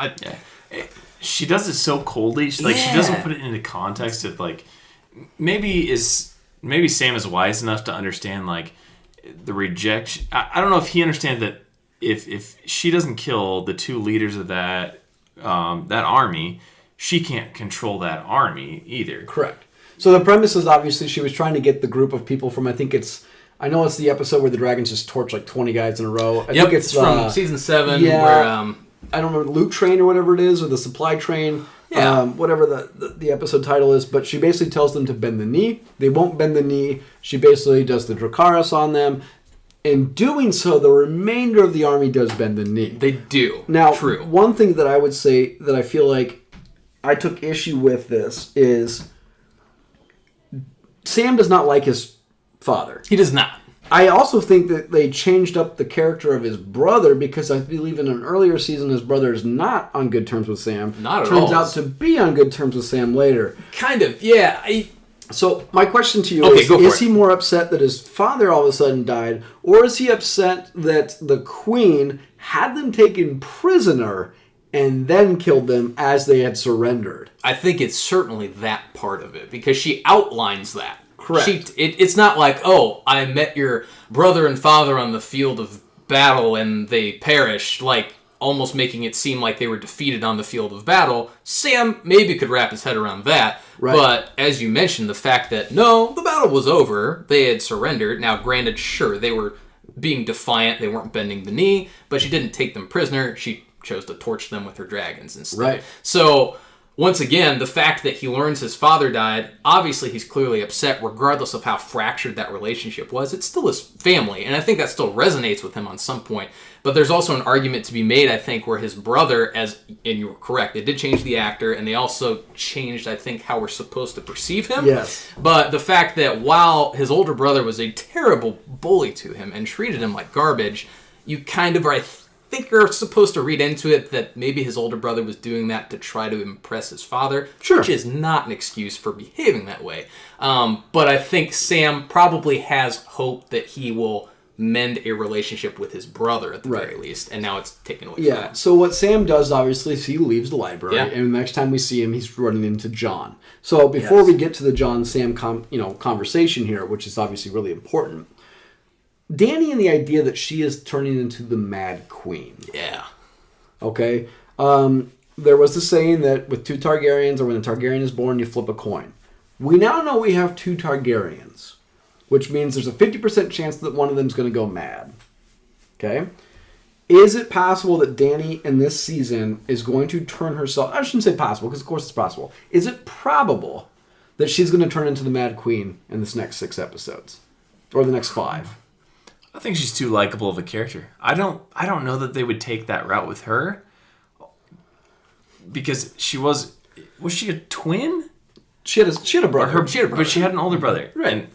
She does it so coldly. She doesn't put it into context of, like, maybe Sam is wise enough to understand, like, the rejection. I don't know if he understands that if she doesn't kill the two leaders of that army, she can't control that army either. Correct. So the premise is obviously she was trying to get the group of people from, I know it's the episode where the dragons just torch like 20 guys in a row. I think it's from season 7 where I don't remember, Loot Train or whatever it is, or the Supply Train. Yeah. Whatever the episode title is, but she basically tells them to bend the knee. They won't bend the knee. She basically does the Dracarys on them. In doing so, the remainder of the army does bend the knee. They do. Now, true. One thing that I would say that I feel like I took issue with this is Sam does not like his father. He does not. I also think that they changed up the character of his brother because I believe in an earlier season his brother is not on good terms with Sam. Not at Turns all. out to be on good terms with Sam later. Kind of, yeah. So my question to you Okay, go for is it. he more upset that his father all of a sudden died, or is he upset that the queen had them taken prisoner and then killed them as they had surrendered? I think it's certainly that part of it because she outlines that. Correct. It's not like, oh, I met your brother and father on the field of battle and they perished, like almost making it seem like they were defeated on the field of battle. Sam maybe could wrap his head around that. Right. But as you mentioned, the fact that, no, the battle was over, they had surrendered. Now, granted, sure, they were being defiant, they weren't bending the knee, but she didn't take them prisoner. She chose to torch them with her dragons instead. Right. So, once again, the fact that he learns his father died, obviously he's clearly upset, regardless of how fractured that relationship was. It's still his family, and I think that still resonates with him on some point. But there's also an argument to be made, I think, where his brother, and you were correct, they did change the actor, and they also changed, I think, how we're supposed to perceive him. Yes. But the fact that while his older brother was a terrible bully to him and treated him like garbage, you kind of are, I think you're supposed to read into it that maybe his older brother was doing that to try to impress his father, Sure. which is not an excuse for behaving that way. But I think Sam probably has hope that he will mend a relationship with his brother at the Right. very least, and now it's taken away from Yeah. that. So what Sam does, obviously, is he leaves the library, Yeah. and the next time we see him, he's running into John. So before Yes. we get to the John-Sam conversation here, which is obviously really important, Dany and the idea that she is turning into the Mad Queen. Yeah. Okay? There was the saying that with two Targaryens, or when a Targaryen is born, you flip a coin. We now know we have two Targaryens, which means there's a 50% chance that one of them is going to go mad. Okay? Is it possible that Dany in this season is going to turn herself... I shouldn't say possible, because of course it's possible. Is it probable that she's going to turn into the Mad Queen in this next 6 episodes? Or the next 5? I think she's too likable of a character. I don't know that they would take that route with her. Because she was she a twin? She had a brother. But she had an older brother. Right. And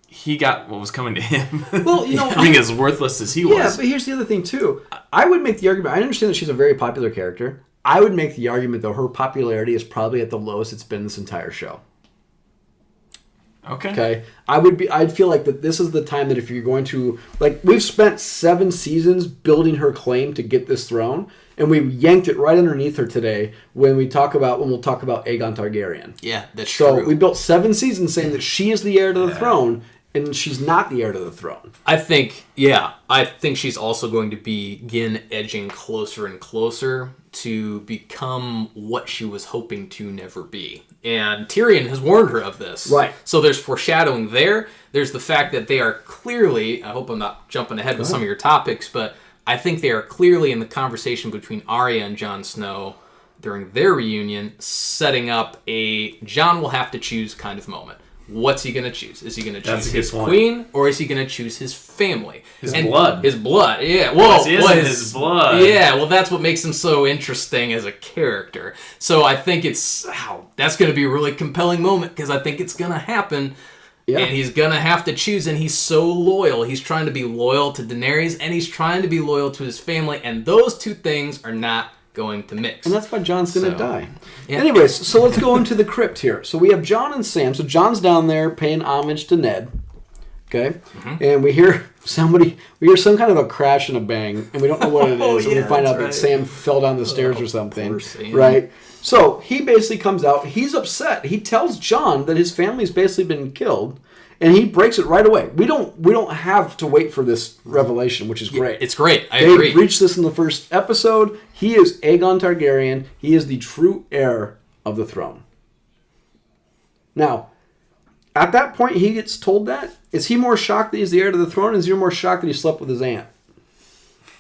he got what was coming to him. Well, you know... Being as worthless as he Yeah, was. but here's the other thing, too. I would make the argument... I understand that she's a very popular character. I would make the argument, though, her popularity is probably at the lowest it's been this entire show. Okay? I'd feel like that this is the time that if you're going to... Like, we've spent 7 seasons building her claim to get this throne, and we yanked it right underneath her today when we'll talk about Aegon Targaryen. Yeah, that's So true. we built 7 seasons saying that she is the heir to the throne, and she's not the heir to the throne. I think she's also going to begin edging closer and closer to become what she was hoping to never be. And Tyrion has warned her of this. Right. So there's foreshadowing there. There's the fact that they are clearly, I hope I'm not jumping ahead with some of your topics, but I think they are clearly in the conversation between Arya and Jon Snow during their reunion, setting up a Jon will have to choose kind of moment. What's he going to choose? Is he going to That's choose a good his point. queen, or is he going to choose his family? His blood. His blood, yeah. Well, He is in his blood. Yeah, well, that's what makes him so interesting as a character. So I think that's going to be a really compelling moment, because I think it's going to happen. Yeah. And he's going to have to choose, and he's so loyal. He's trying to be loyal to Daenerys, and he's trying to be loyal to his family, and those two things are not going to mix. And that's why Jon's going to die. Yeah. Anyways, so let's go into the crypt here. So we have Jon and Sam. So Jon's down there paying homage to Ned. Okay? And we hear some kind of a crash and a bang, and we don't know what it is. And we find out that Sam fell down the stairs or something. poor Sam. Right? So he basically comes out. He's upset. He tells Jon that his family's basically been killed, and he breaks it right away. We don't have to wait for this revelation, which is great. It's great. I They agree. reached this in the first episode. He is Aegon Targaryen. He is the true heir of the throne. Now, at that point, he gets told that. Is he more shocked that he's the heir to the throne? Or is he more shocked that he slept with his aunt?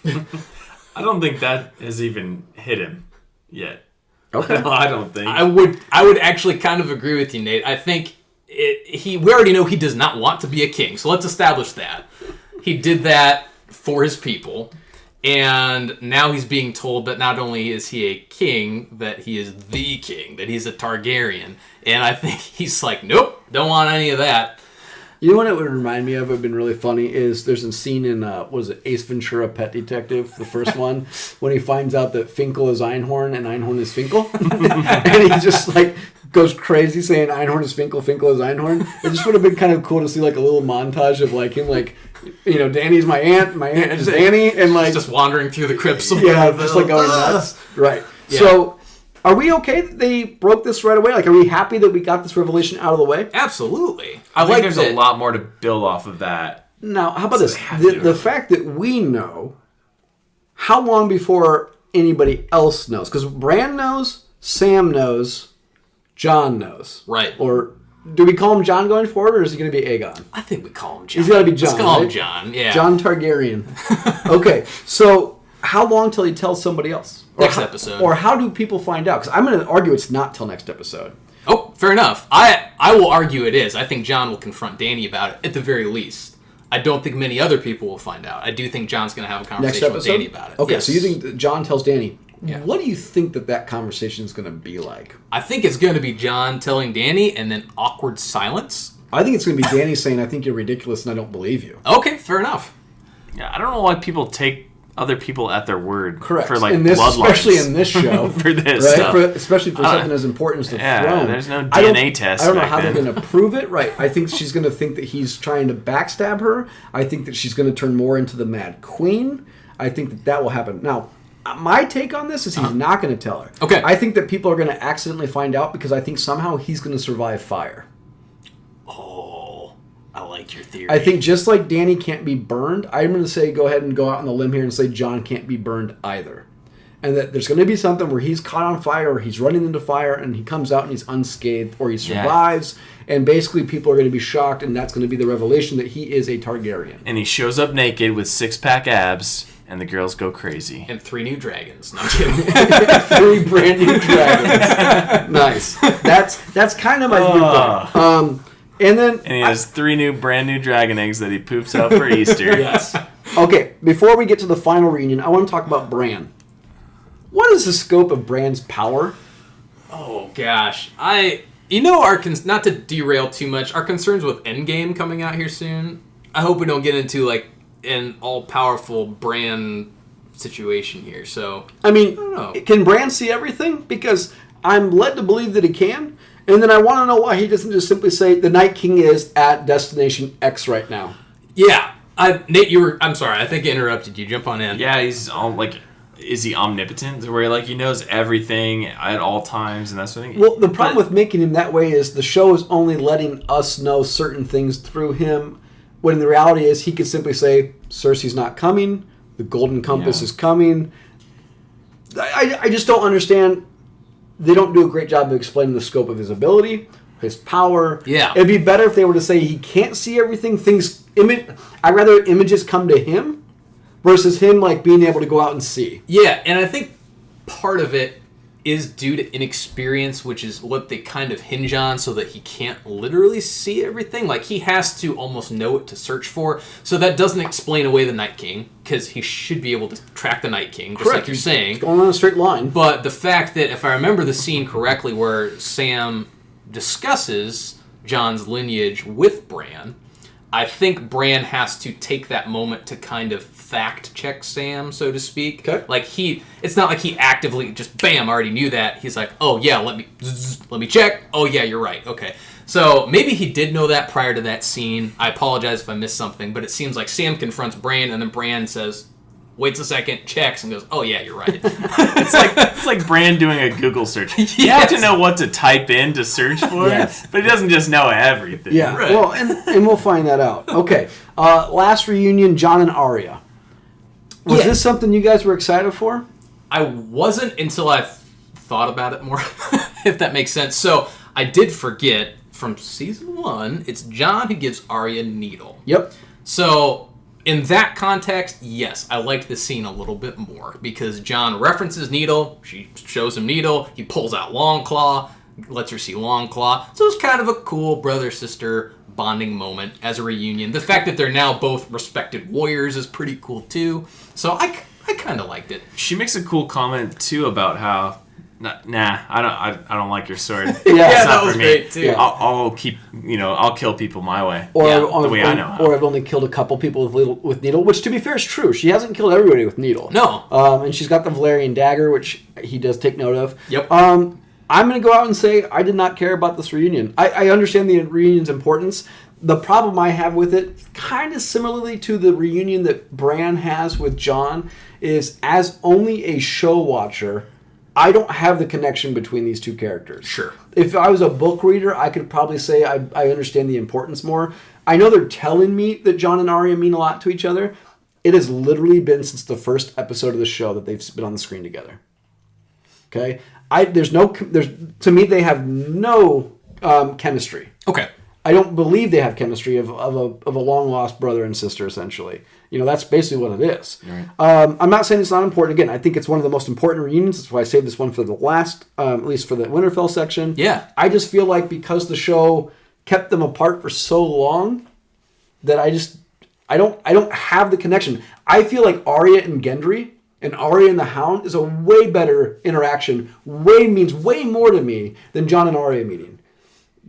I don't think that has even hit him yet. Okay. No, I don't think. I would actually kind of agree with you, Nate. I think we already know he does not want to be a king, so let's establish that. He did that for his people, and now he's being told that not only is he a king, that he is the king, that he's a Targaryen, and I think he's like, nope, Don't want any of that. You know what it would remind me of? It would have been really funny is there's a scene in, was it Ace Ventura Pet Detective, the first one, when he finds out that Finkel is Einhorn and Einhorn is Finkel. And he just like goes crazy saying Einhorn is Finkel, Finkel is Einhorn. It just would have been kind of cool to see like a little montage of like him like, you know, Danny's my aunt is Danny, and like Just wandering through the crypts. yeah, just like going nuts. Right. Yeah. So, are we okay that they broke this right away? Like, are we happy that we got this revelation out of the way? Absolutely. I think like there's a lot more to build off of that. Now, how about So this? they have to. The fact that we know, how long before anybody else knows? Because Bran knows, Sam knows, John knows. Right. Or do we call him John going forward, or is he going to be Aegon? I think we call him John. He's got to be John. Let's call him right? John. Yeah. John Targaryen. Okay, so how long till he tells somebody else? Or Next how- episode. Or how do people find out? Because I'm going to argue it's not till next episode. Oh, fair enough. I will argue it is. I think John will confront Danny about it at the very least. I don't think many other people will find out. I do think John's going to have a Next conversation with episode? Danny about it. Okay, Yes. so you think that John tells Danny. Yeah. What do you think that conversation is going to be like? I think it's going to be John telling Danny and then awkward silence. I think it's going to be Danny saying, I think you're ridiculous and I don't believe you. Okay, fair enough. Yeah, I don't know why people take other people at their word Correct. for like in this, bloodlines. especially in this show. For this right? stuff. Especially for something as important as the yeah, throne. there's no I don't- DNA test I don't know back how then. they're going to prove it. Right. I think she's going to think that he's trying to backstab her. I think that she's going to turn more into the Mad Queen. I think that will happen. Now, my take on this is he's not going to tell her. Okay. I think that people are going to accidentally find out because I think somehow he's going to survive fire. Oh, I like your theory. I think just like Danny can't be burned, I'm going to say go ahead and go out on the limb here and say John can't be burned either. And that there's going to be something where he's caught on fire or he's running into fire and he comes out and he's unscathed or he survives. And basically people are going to be shocked and that's going to be the revelation that he is a Targaryen. And he shows up naked with six-pack abs, and the girls go crazy. And 3 new dragons. No, I'm kidding. 3 brand new dragons. Nice. That's kind of my viewpoint. And then... And he has 3 brand new dragon eggs that he poops out for Easter. Yes. Okay, before we get to the final reunion, I want to talk about Bran. What is the scope of Bran's power? Oh gosh, not to derail too much, our concerns with Endgame coming out here soon. I hope we don't get into like an all-powerful Bran situation here. So I mean, don't know. can Bran see everything? Because I'm led to believe that he can. And then I want to know why he doesn't just simply say the Night King is at Destination X right now. yeah, Nate, I'm sorry, I think I interrupted you. Jump on in. Yeah, he's all like, is he omnipotent? Where like he knows everything at all times and that sort of thing. Well, the problem with making him that way is the show is only letting us know certain things through him, when the reality is he could simply say, Cersei's not coming, the Golden Compass is coming. I just don't understand. They don't do a great job of explaining the scope of his ability, his power. Yeah. It'd be better if they were to say he can't see everything. I'd rather images come to him versus him like being able to go out and see. Yeah, and I think part of it is due to inexperience, which is what they kind of hinge on, so that he can't literally see everything. Like, he has to almost know it to search for. So that doesn't explain away the Night King, because he should be able to track the Night King, just like you're saying. It's going on a straight line. But the fact that, if I remember the scene correctly, where Sam discusses John's lineage with Bran, I think Bran has to take that moment to kind of fact check Sam, so to speak. Okay. Like it's not like he actively just bam already knew that. He's like, oh yeah, let me check. Oh yeah, you're right. Okay. So maybe he did know that prior to that scene. I apologize if I missed something, but it seems like Sam confronts Bran and then Bran says, waits a second, checks, and goes, oh yeah, you're right. It's like Bran doing a Google search. You have to know what to type in to search for, Yes. but he doesn't just know everything. Yeah, Right. well, and we'll find that out. Okay, last reunion, Jon and Arya. Was Yeah. this something you guys were excited for? I wasn't until I thought about it more, if that makes sense. So I did forget from season 1, it's Jon who gives Arya Needle. Yep. So in that context, yes, I liked the scene a little bit more because Jon references Needle, she shows him Needle, he pulls out Longclaw, lets her see Longclaw. So it's kind of a cool brother-sister bonding moment as a reunion. The fact that they're now both respected warriors is pretty cool too. So I kind of liked it. She makes a cool comment too about how Nah, I don't like your sword. Yeah, It's that not was for me. great, too. Yeah. I'll keep, I'll kill people my way. Or, Yeah, the way I know how. Or I've only killed a couple people with needle, which to be fair is true. She hasn't killed everybody with needle. No. And she's got the Valerian dagger, which he does take note of. Yep. I'm going to go out and say I did not care about this reunion. I understand the reunion's importance. The problem I have with it, kind of similarly to the reunion that Bran has with Jon, is as only a show watcher, I don't have the connection between these two characters. Sure. If I was a book reader, I could probably say I understand the importance more. I know they're telling me that Jon and Arya mean a lot to each other. It has literally been since the first episode of the show that they've been on the screen together. Okay? To me, they have no chemistry. Okay. I don't believe they have chemistry of a long lost brother and sister. Essentially, that's basically what it is. Right. I'm not saying it's not important. Again, I think it's one of the most important reunions. That's why I saved this one for the last, at least for the Winterfell section. Yeah. I just feel like because the show kept them apart for so long, that I don't have the connection. I feel like Arya and Gendry and Arya and the Hound is a way better interaction. Means way more to me than Jon and Arya meeting.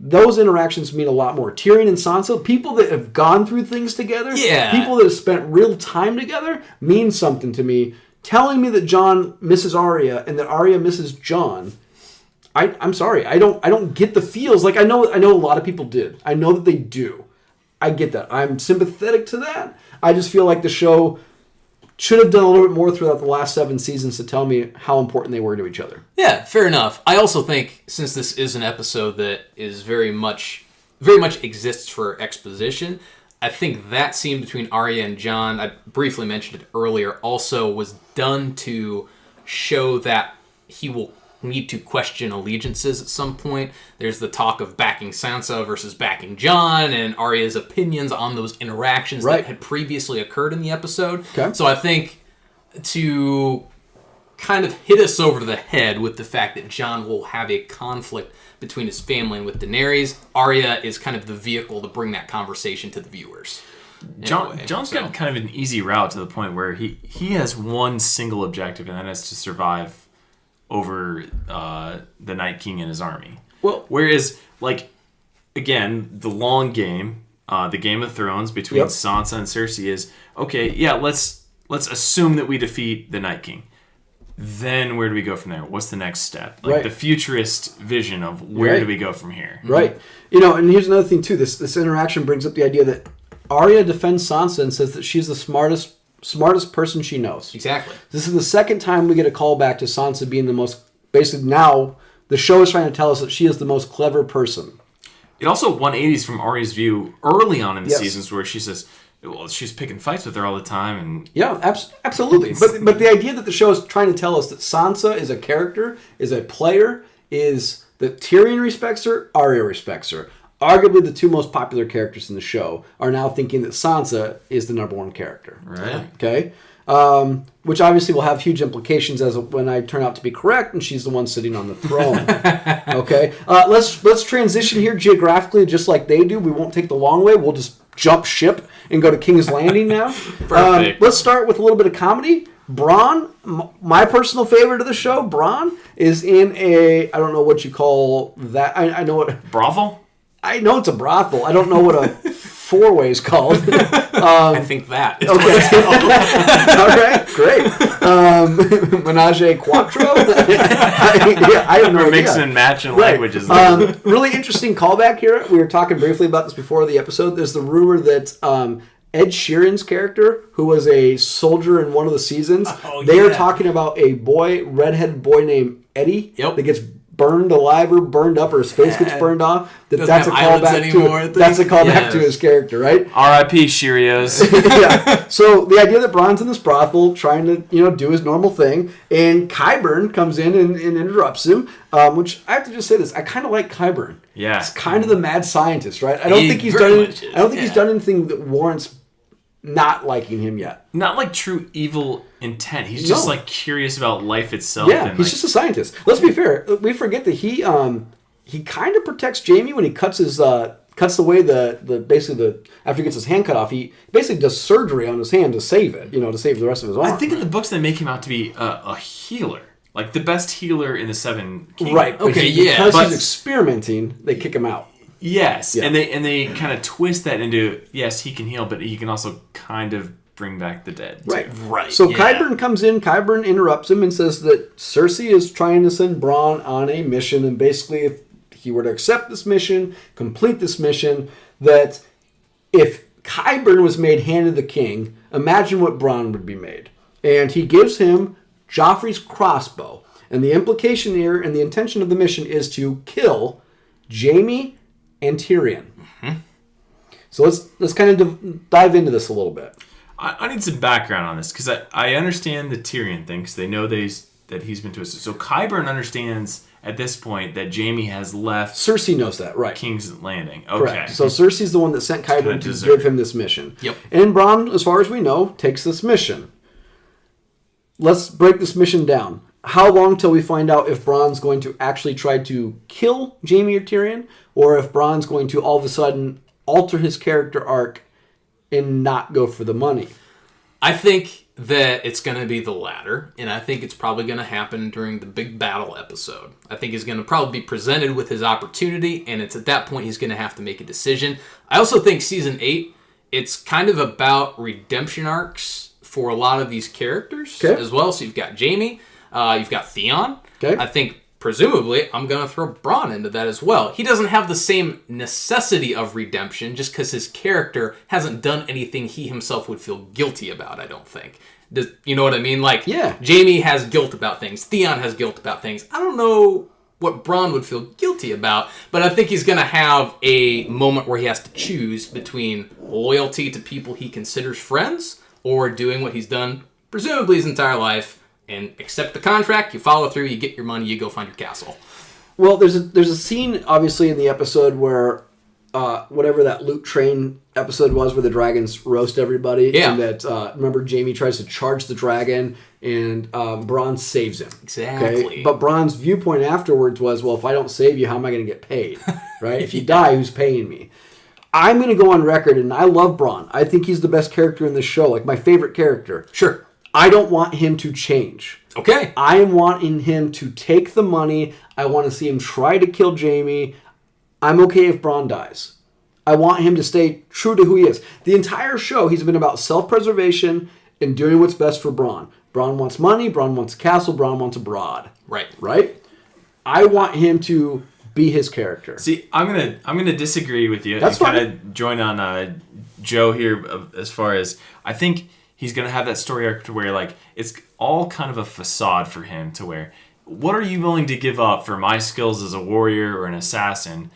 Those interactions mean a lot more. Tyrion and Sansa, people that have gone through things together, Yeah. people that have spent real time together, mean something to me. Telling me that Jon misses Arya and that Arya misses Jon, I'm sorry, I don't get the feels. Like I know a lot of people did. I know that they do. I get that. I'm sympathetic to that. I just feel like the show should have done a little bit more throughout the last 7 seasons to tell me how important they were to each other. Yeah, fair enough. I also think since this is an episode that is very much exists for exposition, I think that scene between Arya and Jon, I briefly mentioned it earlier, also was done to show that he will need to question allegiances at some point. There's the talk of backing Sansa versus backing Jon, and Arya's opinions on those interactions Right. that had previously occurred in the episode. Okay. So I think to kind of hit us over the head with the fact that Jon will have a conflict between his family and with Daenerys, Arya is kind of the vehicle to bring that conversation to the viewers. Jon's got kind of an easy route to the point where he has one single objective, and that is to survive over the Night King and his army. Well, whereas, again, the long game, the Game of Thrones between Yep. Sansa and Cersei is, okay, yeah, let's assume that we defeat the Night King. Then where do we go from there? What's the next step? Right. The futurist vision of where Right. do we go from here? Right. And here's another thing, too. This interaction brings up the idea that Arya defends Sansa and says that she's the smartest person she knows. Exactly. This is the second time we get a call back to Sansa being the most... Basically, now, the show is trying to tell us that she is the most clever person. It also 180s from Arya's view early on in the Yes. seasons where she says, well, she's picking fights with her all the time. And Yeah, absolutely. But the idea that the show is trying to tell us that Sansa is a character, is a player, is that Tyrion respects her, Arya respects her. Arguably the two most popular characters in the show are now thinking that Sansa is the number one character. Right. Okay? Which obviously will have huge implications as when I turn out to be correct and she's the one sitting on the throne. Okay? Let's transition here geographically just like they do. We won't take the long way. We'll just jump ship and go to King's Landing now. Perfect. Let's start with a little bit of comedy. Bronn, my personal favorite of the show, Bronn, is in I don't know what you call that. I know what... Brothel? I know it's a brothel. I don't know what a four-way is called. I think that is Okay. All right, great. Menage a Quattro? I have no We're idea. mixing and matching Right. languages. Really interesting callback here. We were talking briefly about this before the episode. There's the rumor that Ed Sheeran's character, who was a soldier in one of the seasons, they are talking about a redhead boy named Eddie that gets burned alive or burned up, or his face gets burned off. That's a callback to his character, right? R.I.P. Cheerios. Yeah. So the idea that Bronn's in this brothel trying to do his normal thing, and Qyburn comes in and interrupts him. Which I have to just say this: I kind of like Qyburn. Yeah. He's kind of the mad scientist, right? I don't think he's done anything that warrants not liking him yet. Not like true evil intent. He's just curious about life itself. Yeah, and he's just a scientist. Let's be fair. We forget that he kind of protects Jaime when he cuts away after he gets his hand cut off. He basically does surgery on his hand to save it. To save the rest of his arm. I think in the books they make him out to be a healer. like the best healer in the Seven Kingdoms. Right. but Okay, he- yeah, Because but- he's experimenting, they kick him out. Yes, Yeah. and they kind of twist that into yes, he can heal, but he can also kind of bring back the dead. too. Right. So yeah. Qyburn comes in, Qyburn interrupts him and says that Cersei is trying to send Bronn on a mission, and basically if he were to accept this mission, complete this mission, that if Qyburn was made Hand of the King, imagine what Bronn would be made. And he gives him Joffrey's crossbow. And the implication here and the intention of the mission is to kill Jaime and Tyrion. So let's kind of dive into this a little bit. I need some background on this because I understand the Tyrion thing because they know that he's been twisted. So Qyburn understands at this point that Jaime has left Cersei knows that, right? King's Landing. Okay. Correct. So Cersei's the one that sent Qyburn to deserved. give him this mission. Yep. And Bronn, as far as we know, takes this mission. Let's break this mission down. How long till we find out if Bronn's going to actually try to kill Jaime or Tyrion, or if Bronn's going to all of a sudden alter his character arc and not go for the money? I think that it's going to be the latter, and I think it's probably going to happen during the big battle episode. I think he's going to probably be presented with his opportunity, and it's at that point he's going to have to make a decision. I also think Season 8, it's kind of about redemption arcs for a lot of these characters as well. So you've got Jaime, you've got Theon. Okay. I think presumably I'm going to throw Bronn into that as well. He doesn't have the same necessity of redemption just because his character hasn't done anything he himself would feel guilty about, I don't think. You know what I mean? Like, Yeah. Jaime has guilt about things. Theon has guilt about things. I don't know what Bronn would feel guilty about, but I think he's going to have a moment where he has to choose between loyalty to people he considers friends or doing what he's done, presumably his entire life, and accept the contract, you follow through, you get your money, you go find your castle. Well, there's a scene, obviously, in the episode where whatever that loot train episode was where the dragons roast everybody. Yeah. And that, remember, Jaime tries to charge the dragon and Bronn saves him. Exactly. But Bronn's viewpoint afterwards was, well, if I don't save you, how am I going to get paid? Right? If you die, who's paying me? I'm going to go on record, and I love Bronn. I think he's the best character in this show, like my favorite character. Sure. I don't want him to change. Okay. I am wanting him to take the money. I want to see him try to kill Jaime. I'm okay if Bronn dies. I want him to stay true to who he is. The entire show, he's been about self-preservation and doing what's best for Bronn. Bronn wants money. Bronn wants a castle. Bronn wants a broad. Right. Right? I want him to be his character. See, I'm gonna disagree with you. That's and kind of join on Joe here as far as I think he's gonna have that story arc to where like it's all kind of a facade for him to where what are you willing to give up for my skills as a warrior or an assassin?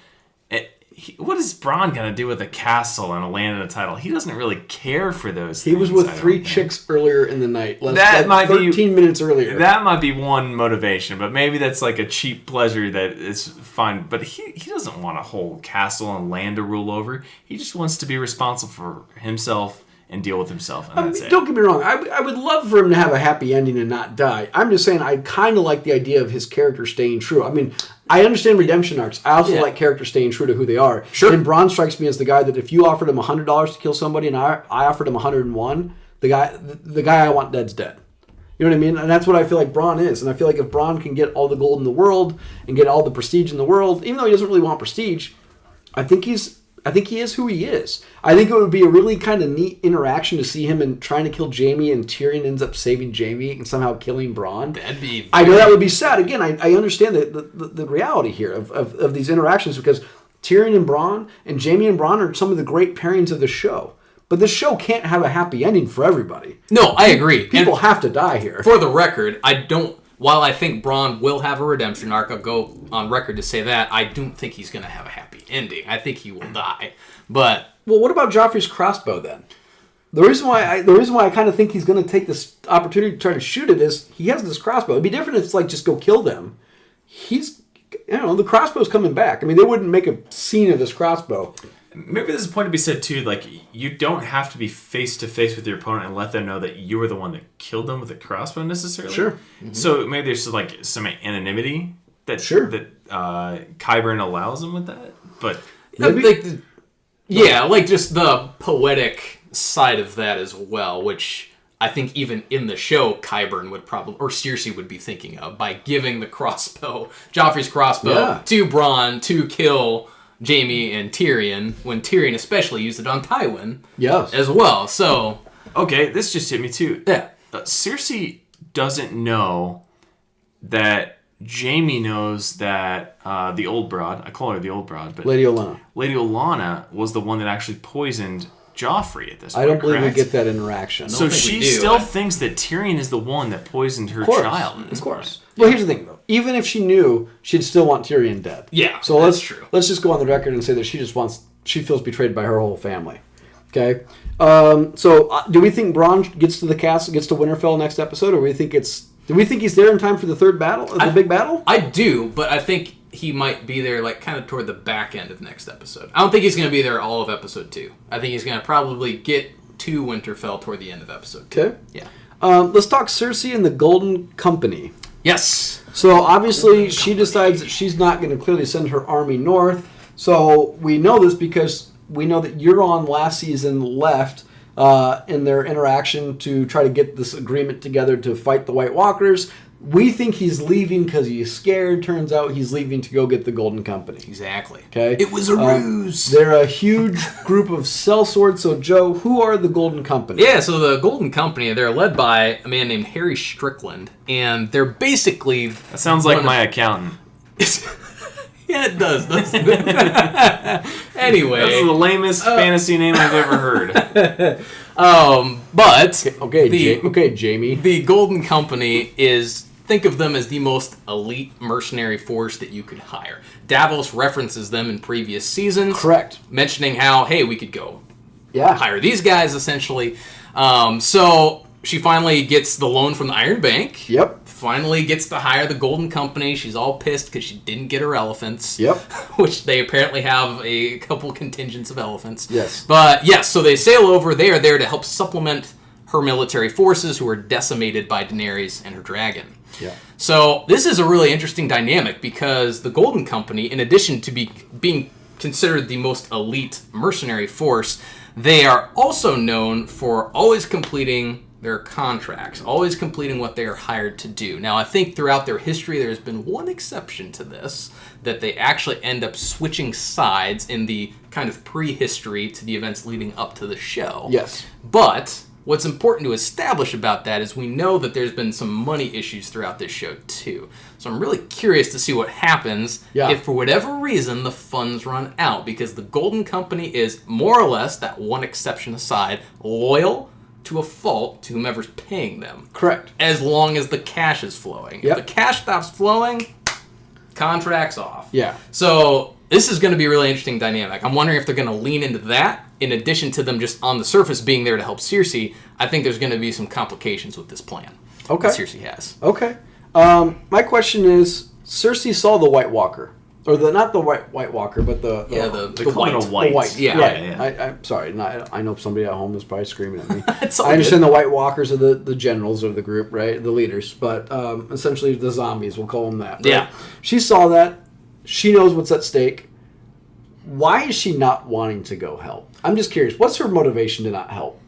What is Bronn gonna do with a castle and a land and a title? He doesn't really care for those He things. was with I don't 3 think. chicks earlier in the night. That might be- 13 minutes earlier. That might be one motivation, but maybe that's like a cheap pleasure that is fine. But he doesn't want a whole castle and land to rule over. He just wants to be responsible for himself and deal with himself, and that's it. Don't get me wrong. I would love for him to have a happy ending and not die. I'm just saying I kind of like the idea of his character staying true. I mean, I understand redemption arcs. I also like characters staying true to who they are. Sure. And Bronn strikes me as the guy that if you offered him $100 to kill somebody and I offered him 101, the guy I want dead's dead. You know what I mean? And that's what I feel like Bronn is. And I feel like if Bronn can get all the gold in the world and get all the prestige in the world, even though he doesn't really want prestige, I think he is who he is. I think it would be a really kind of neat interaction to see him in trying to kill Jaime and Tyrion ends up saving Jaime and somehow killing Bronn. That'd be... I know that would be sad. Again, I understand the reality here of these interactions because Tyrion and Bronn and Jaime and Bronn are some of the great pairings of the show. But this show can't have a happy ending for everybody. No, I agree. People And have to die here. for the record, while I think Bronn will have a redemption arc, I'll go on record to say that, I don't think he's going to have a happy ending. I think he will die. But Well, what about Joffrey's crossbow then? The reason why I kind of think he's going to take this opportunity to try to shoot it is he has this crossbow. It'd be different if it's like just go kill them. The crossbow's coming back. I mean, they wouldn't make a scene of this crossbow. Maybe there's a point to be said too. Like you don't have to be face to face with your opponent and let them know that you were the one that killed them with a crossbow necessarily. Sure. Mm-hmm. So maybe there's like some anonymity that Qyburn allows them with that. But like just the poetic side of that as well, which I think even in the show, Qyburn would probably, or Cersei would be thinking of by giving the crossbow, Joffrey's crossbow, to Bronn to kill Jaime and Tyrion, when Tyrion especially used it on Tywin as well. So, okay, this just hit me too. Yeah. Cersei doesn't know that Jaime knows that the old broad, I call her the old broad, but Lady Olenna was the one that actually poisoned Joffrey at this point. I don't believe correct? we get that interaction. So she still thinks that Tyrion is the one that poisoned her child. Of course. Well, here's the thing, though. Even if she knew, she'd still want Tyrion dead. Yeah, so that's true. Let's just go on the record and say that she feels betrayed by her whole family. Okay? Do we think Bronn gets to the castle, gets to Winterfell next episode, or do we think he's there in time for the third battle, the big battle? I do, but I think he might be there like kind of toward the back end of next episode. I don't think he's going to be there all of episode 2. I think he's going to probably get to Winterfell toward the end of episode 2. Okay. Yeah. Let's talk Cersei and the Golden Company. Yes. So obviously she decides that she's not going to clearly send her army north. So we know this because we know that Euron last season left in their interaction to try to get this agreement together to fight the White Walkers. We think he's leaving because he's scared. Turns out he's leaving to go get the Golden Company. Exactly. Okay. It was a ruse. They're a huge group of sellswords. So Joe, who are the Golden Company? Yeah, so the Golden Company, they're led by a man named Harry Strickland, and they're basically... That sounds like my accountant. Yeah, it does, doesn't it? Anyway. That's the lamest fantasy name I've ever heard. But... Okay, Jamie. The Golden Company is... Think of them as the most elite mercenary force that you could hire. Davos references them in previous seasons. Correct. Mentioning how, hey, we could go hire these guys, essentially. So she finally gets the loan from the Iron Bank. Yep. Finally gets to hire the Golden Company. She's all pissed because she didn't get her elephants. Yep. Which they apparently have a couple contingents of elephants. Yes. But yes, so they sail over. They are there to help supplement her military forces who are decimated by Daenerys and her dragon. Yeah. So this is a really interesting dynamic because the Golden Company, in addition to being considered the most elite mercenary force, they are also known for always completing their contracts, always completing what they are hired to do. Now, I think throughout their history, there's been one exception to this, that they actually end up switching sides in the kind of prehistory to the events leading up to the show. Yes. But what's important to establish about that is we know that there's been some money issues throughout this show, too. So I'm really curious to see what happens if, for whatever reason, the funds run out, because the Golden Company is, more or less, that one exception aside, loyal to a fault to whomever's paying them. Correct. As long as the cash is flowing. Yep. If the cash stops flowing, contract's off. Yeah. So this is going to be a really interesting dynamic. I'm wondering if they're going to lean into that, in addition to them just on the surface being there to help Cersei. I think there's going to be some complications with this plan that Cersei has. Okay. My question is, Cersei saw the White Walker. Or not the White Walker, but the white. The white. Yeah. Right. Yeah. I'm sorry. I know somebody at home is probably screaming at me. I understand the White Walkers are the generals of the group, right? The leaders. But essentially the zombies, we'll call them that. Right? Yeah. She saw that. She knows what's at stake. Why is she not wanting to go help? I'm just curious. What's her motivation to not help?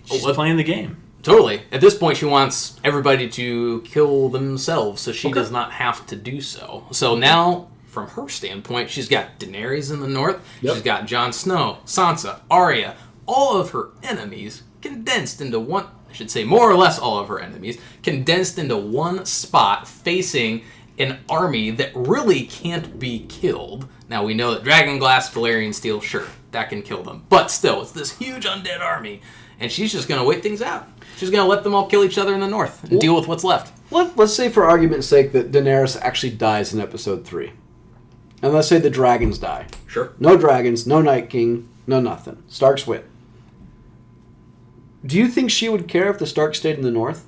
She's playing the game. Totally. At this point, she wants everybody to kill themselves so she does not have to do so. So now, from her standpoint, she's got Daenerys in the north. Yep. She's got Jon Snow, Sansa, Arya, all of her enemies condensed into one, I should say more or less all of her enemies, condensed into one spot facing an army that really can't be killed. Now, we know that Dragonglass, Valyrian Steel, sure, that can kill them. But still, it's this huge undead army. And she's just going to wait things out. She's going to let them all kill each other in the north and deal with what's left. Let's say, for argument's sake, that Daenerys actually dies in episode 3. And let's say the dragons die. Sure. No dragons, no Night King, no nothing. Starks win. Do you think she would care if the Starks stayed in the north?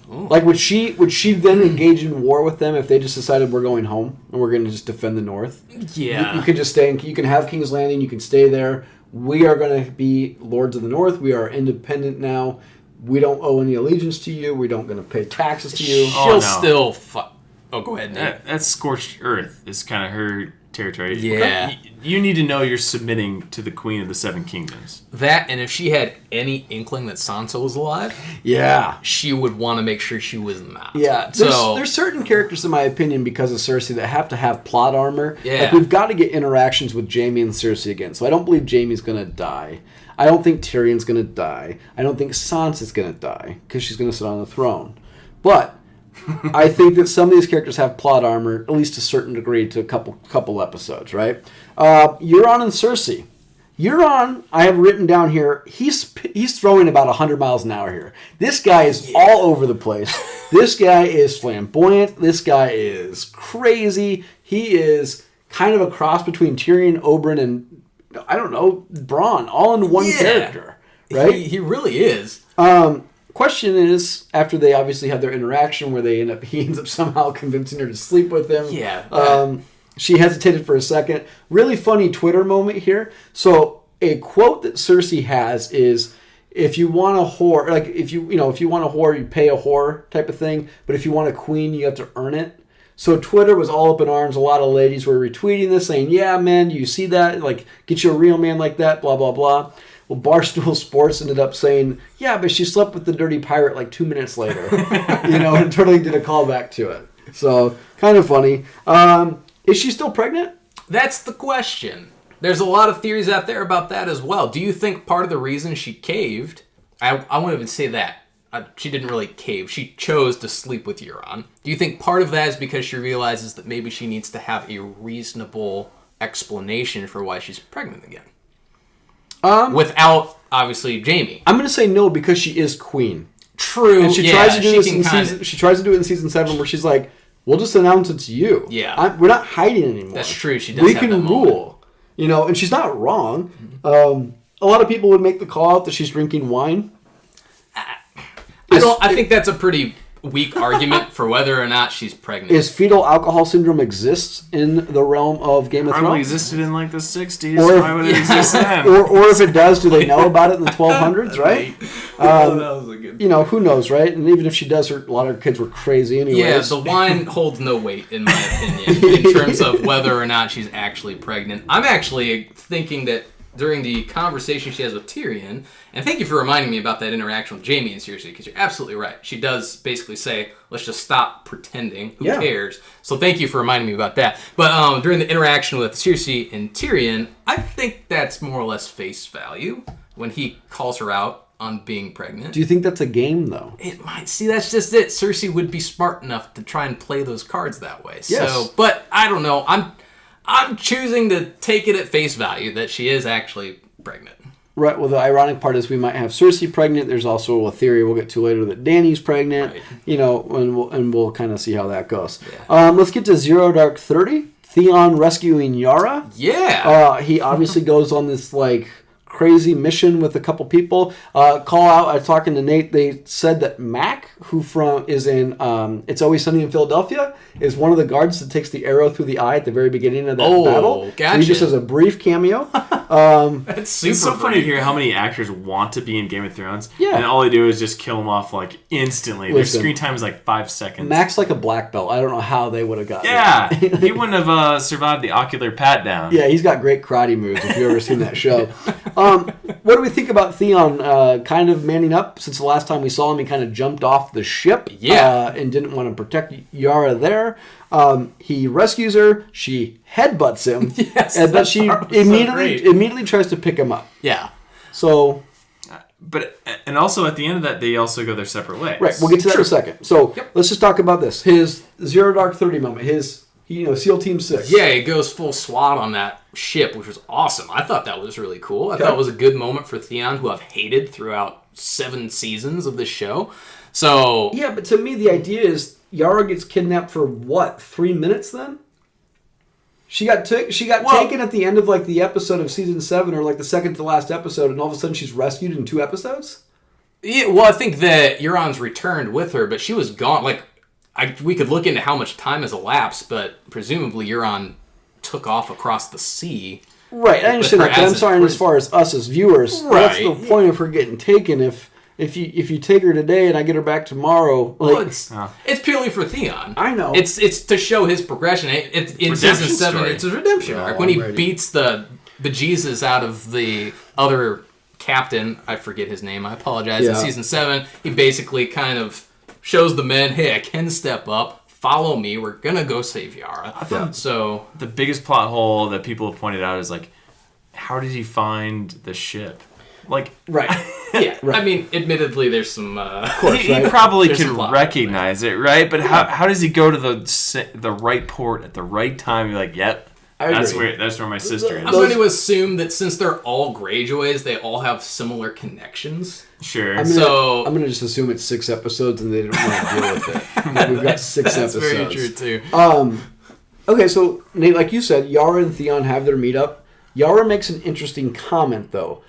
Ooh. Like, would she then engage in war with them if they just decided we're going home and we're going to just defend the north? Yeah. You could just stay. You can have King's Landing. You can stay there. We are going to be lords of the north. We are independent now. We don't owe any allegiance to you. We don't going to pay taxes to you. She'll still... Oh, go ahead, Nate. That scorched earth is kind of her territory. Yeah. You need to know you're submitting to the Queen of the Seven Kingdoms. That, and if she had any inkling that Sansa was alive, Yeah. she would want to make sure she was not. Yeah, there's certain characters, in my opinion, because of Cersei, that have to have plot armor. Yeah. Like, we've got to get interactions with Jaime and Cersei again. So I don't believe Jaime's going to die. I don't think Tyrion's going to die. I don't think Sansa's going to die, because she's going to sit on the throne. But I think that some of these characters have plot armor, at least to a certain degree, to a couple episodes, right? Euron and Cersei. Euron, I have written down here, he's throwing about 100 miles an hour here. This guy is all over the place. This guy is flamboyant. This guy is crazy. He is kind of a cross between Tyrion, Oberyn, and, I don't know, Bronn, all in one character, right? He really is. Question is, after they obviously have their interaction where he ends up somehow convincing her to sleep with him. Yeah. She hesitated for a second. Really funny Twitter moment here. So a quote that Cersei has is, if you want a whore, like if you want a whore, you pay a whore type of thing. But if you want a queen, you have to earn it. So Twitter was all up in arms. A lot of ladies were retweeting this, saying, "Yeah, man, you see that? Like, get you a real man like that." Blah blah blah. Well, Barstool Sports ended up saying, "Yeah, but she slept with the dirty pirate like 2 minutes later," and totally did a callback to it. So kind of funny. Is she still pregnant? That's the question. There's a lot of theories out there about that as well. Do you think part of the reason she caved, I won't even say that. She didn't really cave. She chose to sleep with Euron. Do you think part of that is because she realizes that maybe she needs to have a reasonable explanation for why she's pregnant again? Without, obviously, Jaime. I'm going to say no, because she is queen. True. And she tries to do this in season. She tries to do it in season 7, where she's like, "We'll just announce it's you. Yeah. We're not hiding anymore. That's true. She does. We have can that rule." And she's not wrong. A lot of people would make the call out that she's drinking wine. I think that's a pretty weak argument for whether or not she's pregnant. Is fetal alcohol syndrome exists in the realm of Game of Thrones? Probably existed in like the 60s. Why would it exist then? Or if it does, do they know about it in the 1200s, right? That was a good. Who knows, right? And even if she does, a lot of her kids were crazy anyways. Yeah, the wine holds no weight, in my opinion, in terms of whether or not she's actually pregnant. I'm actually thinking that during the conversation she has with Tyrion, and thank you for reminding me about that interaction with Jaime and Cersei, because you're absolutely right. She does basically say, let's just stop pretending. Who cares? So thank you for reminding me about that. But during the interaction with Cersei and Tyrion, I think that's more or less face value when he calls her out on being pregnant. Do you think that's a game, though? It might. See, that's just it. Cersei would be smart enough to try and play those cards that way. Yes. So, but I don't know. I'm choosing to take it at face value that she is actually pregnant. Right. Well, the ironic part is we might have Cersei pregnant. There's also a theory we'll get to later that Dany's pregnant. Right. And we'll kind of see how that goes. Yeah. Let's get to Zero Dark 30. Theon rescuing Yara. Yeah. He obviously goes on this crazy mission with a couple people. Call out. I was talking to Nate. They said that Mac, who is in It's Always Sunny in Philadelphia, is one of the guards that takes the arrow through the eye at the very beginning of that battle. Gotcha. So he just has a brief cameo. That's super. It's so funny to brief. hear how many actors want to be in Game of Thrones, Yeah. and all they do is just kill them off instantly. Listen, Their screen time is 5 seconds. Mac's like a black belt. I don't know how they would have gotten Yeah, it. he wouldn't have survived the ocular pat down. Yeah, he's got great karate moves if you've ever seen that show. What do we think about Theon kind of manning up? Since the last time we saw him, he kind of jumped off the ship and didn't want to protect Yara there. He rescues her. She headbutts him. Yes, but she that part was so great. immediately tries to pick him up. Yeah. So... And also at the end of that, they also go their separate ways. Right, we'll get to that in a second. So let's just talk about this. His Zero Dark 30 moment. His, SEAL Team 6. Yeah, he goes full SWAT on that ship, which was awesome. I thought that was really cool. I thought it was a good moment for Theon, who I've hated throughout 7 seasons of this show. So Yeah, but to me, the idea is Yara gets kidnapped for what, 3 minutes then? She got taken at the end of the episode of season 7, or the second to last episode, and all of a sudden she's rescued in 2 episodes? yeah, well, I think that Euron's returned with her, but she was gone. We could look into how much time has elapsed, but presumably Euron took off across the sea. Right, I understand that, but I'm sorry, as far as us as viewers, what's Right. the point of her getting taken if if you take her today and I get her back tomorrow, Well, like it's purely for Theon. I know. It's to show his progression. In season 7, story. it's a redemption arc when he beats the bejesus out of the other captain. I forget his name. I apologize. Yeah. In season 7, he basically kind of shows the men, "Hey, I can step up. Follow me. We're gonna go save Yara." So The biggest plot hole that people have pointed out is like, how did he find the ship? Like, right. yeah, Right. I mean, admittedly, there's some. he right? probably There's can some plot recognize it, right? But how does he go to the right port at the right time? You're like, yep, I that's agree. where my sister I'm is. going to assume that since they're all Greyjoys, they all have similar connections. Sure. I'm gonna just assume it's 6 episodes and they don't want to deal with it. We've got 6 That's episodes. very true too. Okay, so Nate, like you said, Yara and Theon have their meetup. Yara makes an interesting comment though.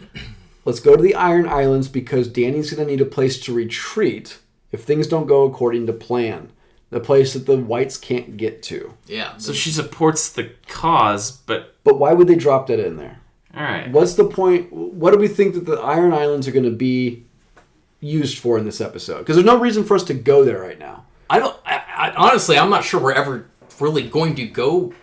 Let's go to the Iron Islands because Dany's going to need a place to retreat if things don't go according to plan. The place that the Whites can't get to. Yeah. So she supports the cause, but But why would they drop that in there? all right. What's the point? What do we think that the Iron Islands are going to be used for in this episode? Because there's no reason for us to go there right now. I honestly, I'm not sure we're ever really going to go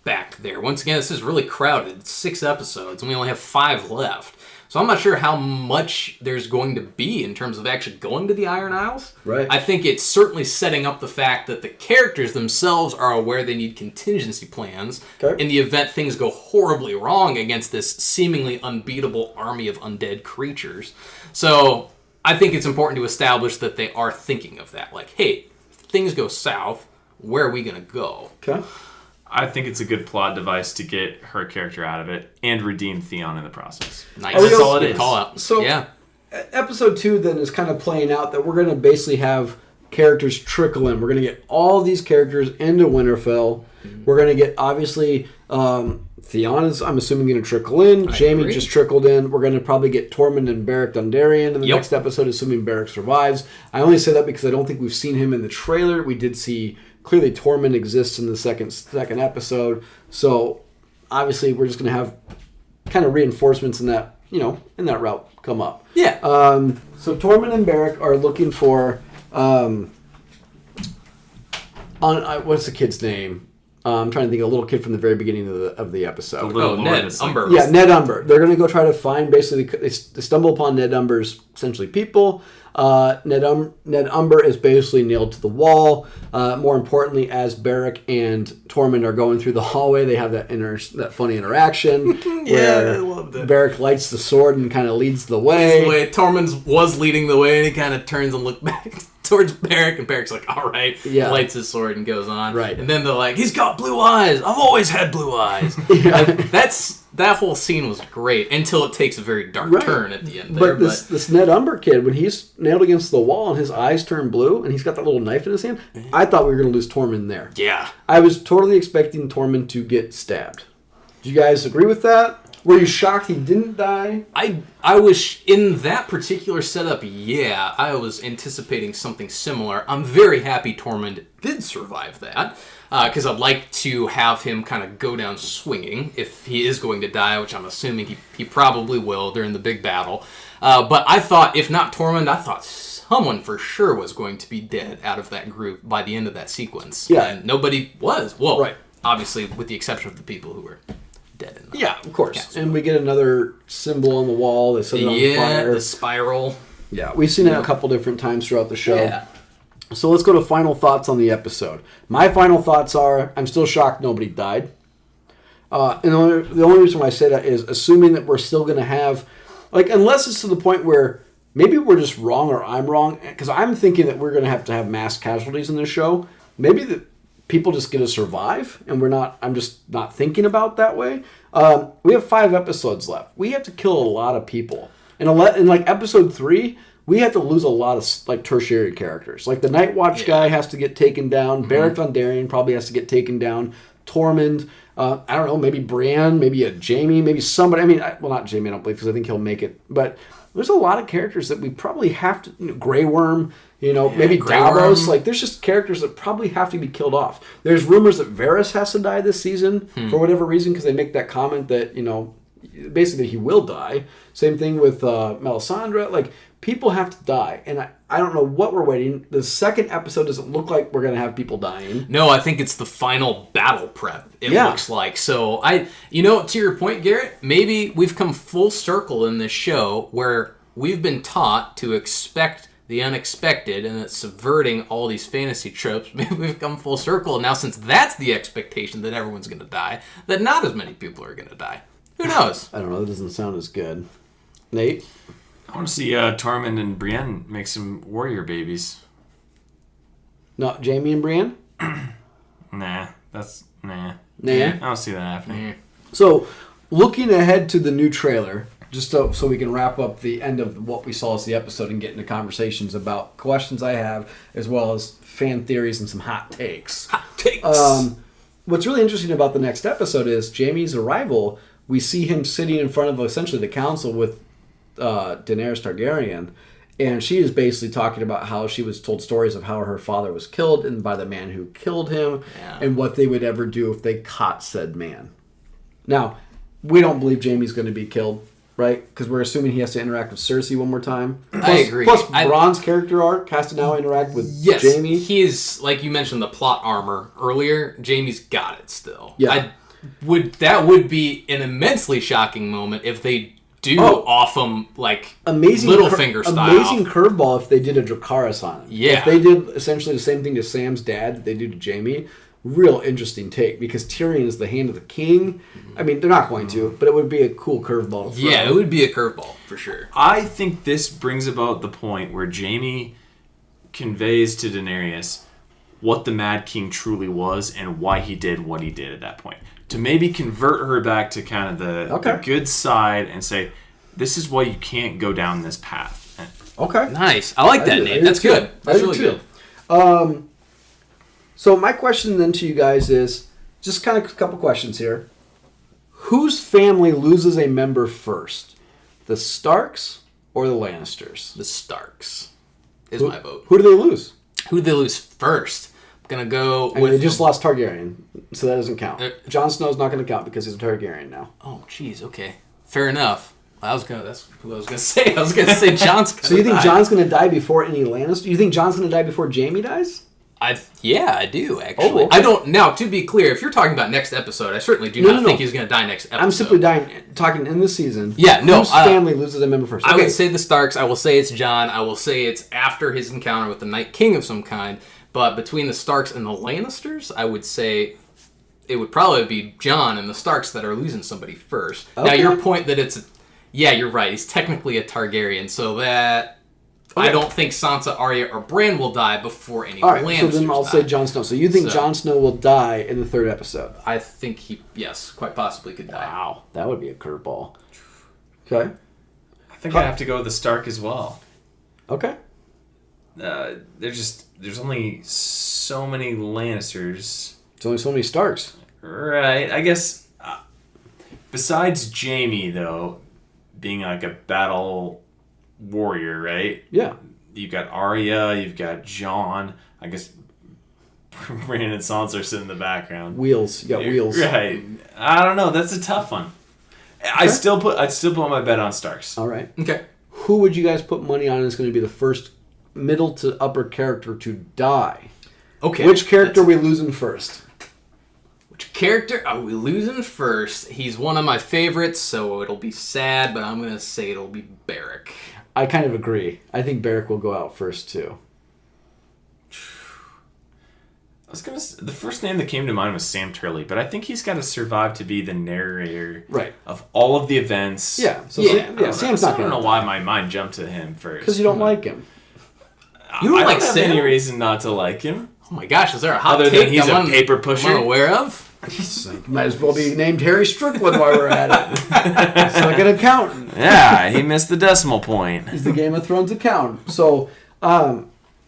back there. Once again, this is really crowded. It's 6 episodes, and we only have 5 left. So I'm not sure how much there's going to be in terms of actually going to the Iron Isles. Right. I think it's certainly setting up the fact that the characters themselves are aware they need contingency plans Okay. in the event things go horribly wrong against this seemingly unbeatable army of undead creatures. So I think it's important to establish that they are thinking of that. Like, hey, if things go south, where are we going to go? Okay. I think it's a good plot device to get her character out of it and redeem Theon in the process. Nice. That's all it Good is. call out. So- yeah. Episode 2 then is kind of playing out that we're going to basically have characters trickle in. We're going to get all these characters into Winterfell. We're going to get, obviously, Theon is, I'm assuming, going to trickle in. Jaime agree. just trickled in. We're going to probably get Tormund and Beric Dondarrion in the Yep. next episode, assuming Beric survives. I only say that because I don't think we've seen him in the trailer. We did see, clearly, Tormund exists in the second episode. So, obviously, we're just going to have kind of reinforcements in that, in that route come up. Yeah. So Tormund and Beric are looking for what's the kid's name? I'm trying to think of a little kid from the very beginning of the episode. The little Ned Lord, Umber. Yeah, Ned Umber. They're going to go try to find, basically, they stumble upon Ned Umber's, essentially, people. Ned Umber is basically nailed to the wall. More importantly, as Beric and Tormund are going through the hallway, they have that funny interaction. Yeah, I loved it. Beric lights the sword and kind of leads the way. The way Tormund was leading the way, and he kind of turns and looks back towards Beric, and Beric's like, all right. Yeah. Lights his sword and goes on. Right. And then they're like, he's got blue eyes. I've always had blue eyes. That whole scene was great until it takes a very dark Right. turn at the end there. But this Ned Umber kid, when he's nailed against the wall and his eyes turn blue and he's got that little knife in his hand, I thought we were going to lose Tormund there. yeah. I was totally expecting Tormund to get stabbed. Do you guys agree with that? Were you shocked he didn't die? I was in that particular setup. Yeah, I was anticipating something similar. I'm very happy Tormund did survive that because I'd like to have him kind of go down swinging if he is going to die, which I'm assuming he probably will during the big battle. But I thought, if not Tormund, I thought someone for sure was going to be dead out of that group by the end of that sequence. Yeah. And nobody was. Well, Right. obviously, with the exception of the people who were dead in the Yeah, of course. castle. And we get another symbol on the wall. They set it on Yeah, fire. the spiral. Yeah, we've seen it a couple different times throughout the show. Yeah. So let's go to final thoughts on the episode. My final thoughts are, I'm still shocked nobody died. And the only reason why I say that is assuming that we're still going to have, like, unless it's to the point where maybe we're just wrong or I'm wrong, because I'm thinking that we're going to have mass casualties in this show. Maybe that people just get to survive, and I'm just not thinking about that way. We have 5 episodes left. We have to kill a lot of people. In like episode 3, we have to lose a lot of like tertiary characters. Like the Night Watch guy has to get taken down. Beric Dondarrion probably has to get taken down. Tormund, I don't know, maybe Brienne, maybe a Jaime, maybe somebody. I mean, well, not Jaime, I don't believe, because I think he'll make it. But there's a lot of characters that we probably have to. Grey Worm, maybe Grey Davos. Worm. Like, there's just characters that probably have to be killed off. There's rumors that Varys has to die this season for whatever reason, because they make that comment that basically he will die. Same thing with Melisandre. Like, people have to die, and I don't know what we're waiting. The second episode doesn't look like we're gonna have people dying. No, I think it's the final battle prep, it Yeah. looks like. So, to your point, Garrett, maybe we've come full circle in this show where we've been taught to expect the unexpected, and it's subverting all these fantasy tropes. Maybe we've come full circle, and now since that's the expectation that everyone's going to die, that not as many people are going to die. Who knows? I don't know. That doesn't sound as good. Nate? I want to see Tormund and Brienne make some warrior babies. No, Jamie and Brienne? Nah. Nah. I don't see that happening. So, looking ahead to the new trailer, just so we can wrap up the end of what we saw as the episode and get into conversations about questions I have, as well as fan theories and some hot takes. Hot takes. What's really interesting about the next episode is Jaime's arrival. We see him sitting in front of essentially the council with Daenerys Targaryen, and she is basically talking about how she was told stories of how her father was killed and by the man who killed him, and what they would ever do if they caught said man. Now, we don't believe Jaime's going to be killed, right? Because we're assuming he has to interact with Cersei one more time. I agree. Plus, Bron's character arc has to now interact with Jaime. He is, like you mentioned, the plot armor earlier. Jaime's got it still. Yeah. That would be an immensely shocking moment if they do off him like Amazing Littlefinger style. Amazing curveball if they did a Dracarys on him. Yeah. If they did essentially the same thing to Sam's dad that they do to Jaime, real interesting take, because Tyrion is the hand of the king. I mean, they're not going to, but it would be a cool curveball. Yeah, it would be a curveball for sure. I think this brings about the point where Jaime conveys to Daenerys what the Mad King truly was and why he did what he did at that point. To maybe convert her back to kind of the good side and say, this is why you can't go down this path. Okay. Nice. I like that, Nate. That's good. That's really good. So my question then to you guys is, just kind of a couple questions here. Whose family loses a member first? The Starks or the Lannisters? The Starks is my vote. Who do they lose? Who did they lose first? I'm going to go with... they just lost Targaryen, so that doesn't count. Jon Snow's not going to count because he's a Targaryen now. Oh, jeez, okay. Fair enough. That's who I was going to say. I was going to say Jon's going to So you think Jon's going to die before any Lannister? You think Jon's going to die before Jaime dies? I do, actually. Oh, okay. I don't... Now, to be clear, if you're talking about next episode, I certainly do not think he's going to die next episode. I'm simply talking in this season. Yeah, no. Whose family loses a member first? I would say the Starks. I will say it's Jon. I will say it's after his encounter with the Night King of some kind. But between the Starks and the Lannisters, I would say it would probably be Jon and the Starks that are losing somebody first. Okay. Now, your point that it's... Yeah, you're right. He's technically a Targaryen, so that... Okay. I don't think Sansa, Arya, or Bran will die before any Lannisters so then I'll say Jon Snow. So you think Jon Snow will die in the third episode? I think he, yes, quite possibly could die. Wow, that would be a curveball. Okay. I think I have to go with the Stark as well. Okay. There's only so many Lannisters. There's only so many Starks. Right. I guess besides Jaime, though, being like a battle warrior, right? Yeah. You've got Arya, you've got Jon. I guess Bran and Sansa are sitting in the background. Wheels. You got wheels. Right. I don't know. That's a tough one. Okay. I'd still put my bet on Starks. All right. Okay. Who would you guys put money on is going to be the first middle to upper character to die? Okay. Which character are we losing first? Which character are we losing first? He's one of my favorites, so it'll be sad, but I'm going to say it'll be Beric. I kind of agree. I think Beric will go out first, too. The first name that came to mind was Sam Turley, but I think he's got to survive to be the narrator of all of the events. Yeah. So Sam's not going to. I don't know why my mind jumped to him first. Because you don't like him. You don't like have Sam? any reason not to like him. Oh my gosh, is there a hot Other take than he's a paper pusher? I'm unaware of? Might as well be named Harry Strickland while we're at it. It's like an accountant. Yeah, he missed the decimal point. He's the Game of Thrones accountant. So,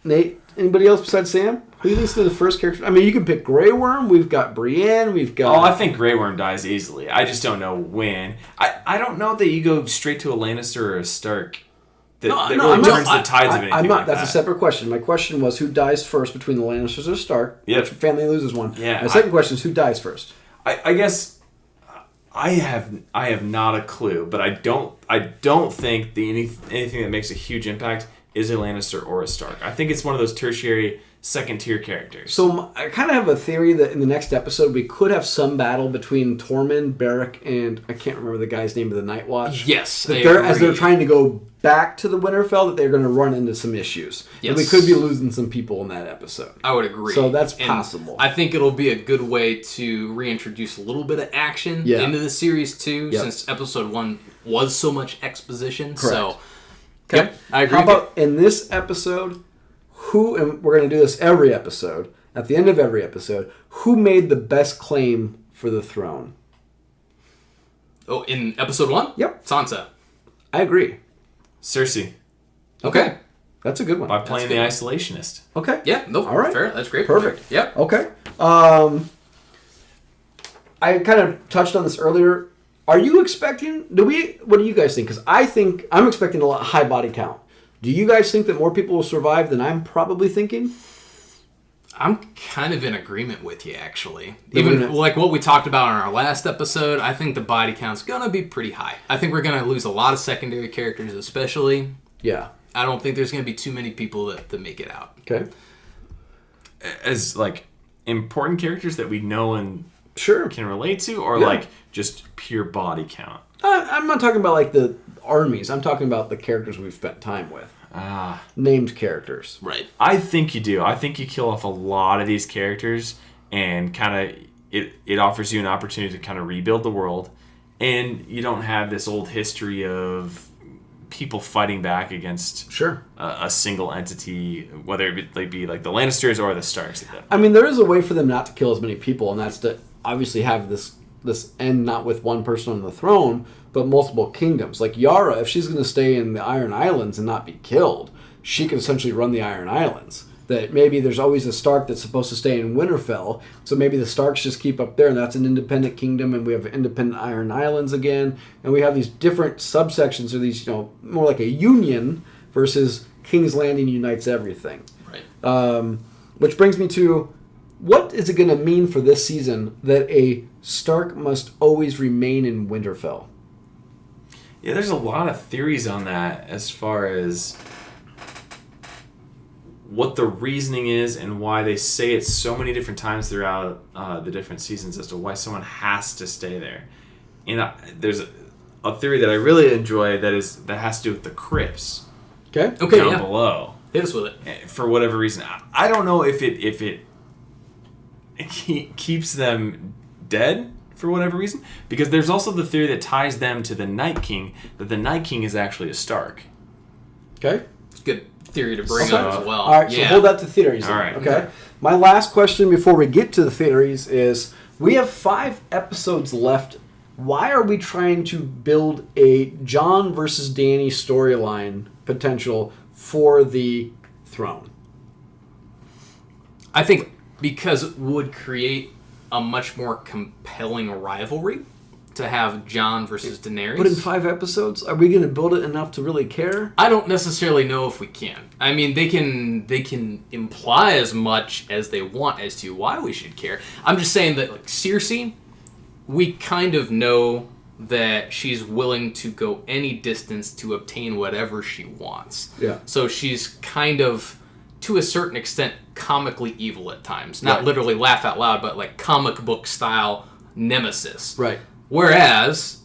Nate, anybody else besides Sam? Who do you think's the first character? I mean, you can pick Grey Worm. We've got Brienne. We've got... Oh, I think Grey Worm dies easily. I just don't know when. I don't know that you go straight to a Lannister or a Stark. That really turns the tides of anything I'm not. like That's that. a separate question. My question was who dies first between the Lannisters or Stark? Yep. Which family loses one? Yeah. My second question is who dies first? I guess I have not a clue, but I don't think anything that makes a huge impact is a Lannister or a Stark. I think it's one of those tertiary second tier characters. So I kind of have a theory that in the next episode we could have some battle between Tormund, Beric, and I can't remember the guy's name of the Night Watch. Yes, that as they're trying to go back to the Winterfell, that they're going to run into some issues. Yes. And we could be losing some people in that episode. I would agree. So that's And possible. I think it'll be a good way to reintroduce a little bit of action into the series too, since episode 1 was so much exposition. Correct. So, yep, I agree. How about in this episode, and we're going to do this every episode, at the end of every episode, who made the best claim for the throne? Oh, in episode 1? Yep. Sansa. I agree. Cersei, Okay. That's a good one. by playing the That's isolationist. Okay. Yeah, no, All right. fair. That's great. Perfect. Yep. Okay. I kind of touched on this earlier. Are you expecting? What do you guys think? Because I'm expecting a lot high body count. Do you guys think that more people will survive than I'm probably thinking? I'm kind of in agreement with you, actually. We're Even gonna- like what we talked about in our last episode, I think the body count's gonna be pretty high. I think we're gonna lose a lot of secondary characters, especially. Yeah. I don't think there's gonna be too many people that make it out. Okay. As like important characters that we know and Sure. can relate to, or Yeah. like just pure body count. I'm not talking about like the armies. I'm talking about the characters we've spent time with. Named characters. Right. I think you do. I think you kill off a lot of these characters, and kind of it offers you an opportunity to kind of rebuild the world, and you don't have this old history of people fighting back against Sure. a single entity, whether it be like the Lannisters or the Starks. I mean, there is a way for them not to kill as many people, and that's to obviously have this end not with one person on the throne, but multiple kingdoms. Like Yara, if she's going to stay in the Iron Islands and not be killed, she can essentially run the Iron Islands. That maybe there's always a Stark that's supposed to stay in Winterfell, so maybe the Starks just keep up there, and that's an independent kingdom, and we have independent Iron Islands again, and we have these different subsections, or these, more like a union versus King's Landing unites everything. Right. Which brings me to, what is it going to mean for this season that a Stark must always remain in Winterfell? Yeah, there's a lot of theories on that as far as what the reasoning is and why they say it so many different times throughout the different seasons as to why someone has to stay there. And there's a theory that I really enjoy that has to do with the crypts Okay. Okay. down Yeah. below. Hit us with it. For whatever reason, I don't know if it keeps them dead for whatever reason, because there's also the theory that ties them to the Night King, that the Night King is actually a Stark. Okay. It's a good theory to bring Okay. up as well. All right, so hold that to theories. Then, All right. Okay. My last question before we get to the theories is, we have 5 episodes left. Why are we trying to build a Jon versus Dany storyline potential for the throne? I think because it would create a much more compelling rivalry to have Jon versus Daenerys. But in 5 episodes, are we going to build it enough to really care? I don't necessarily know if we can. I mean, they can imply as much as they want as to why we should care. I'm just saying that, like, Cersei, we kind of know that she's willing to go any distance to obtain whatever she wants. Yeah. So she's kind of, to a certain extent, comically evil at times. Not Right. literally laugh out loud, but like comic book style nemesis. Right. Whereas,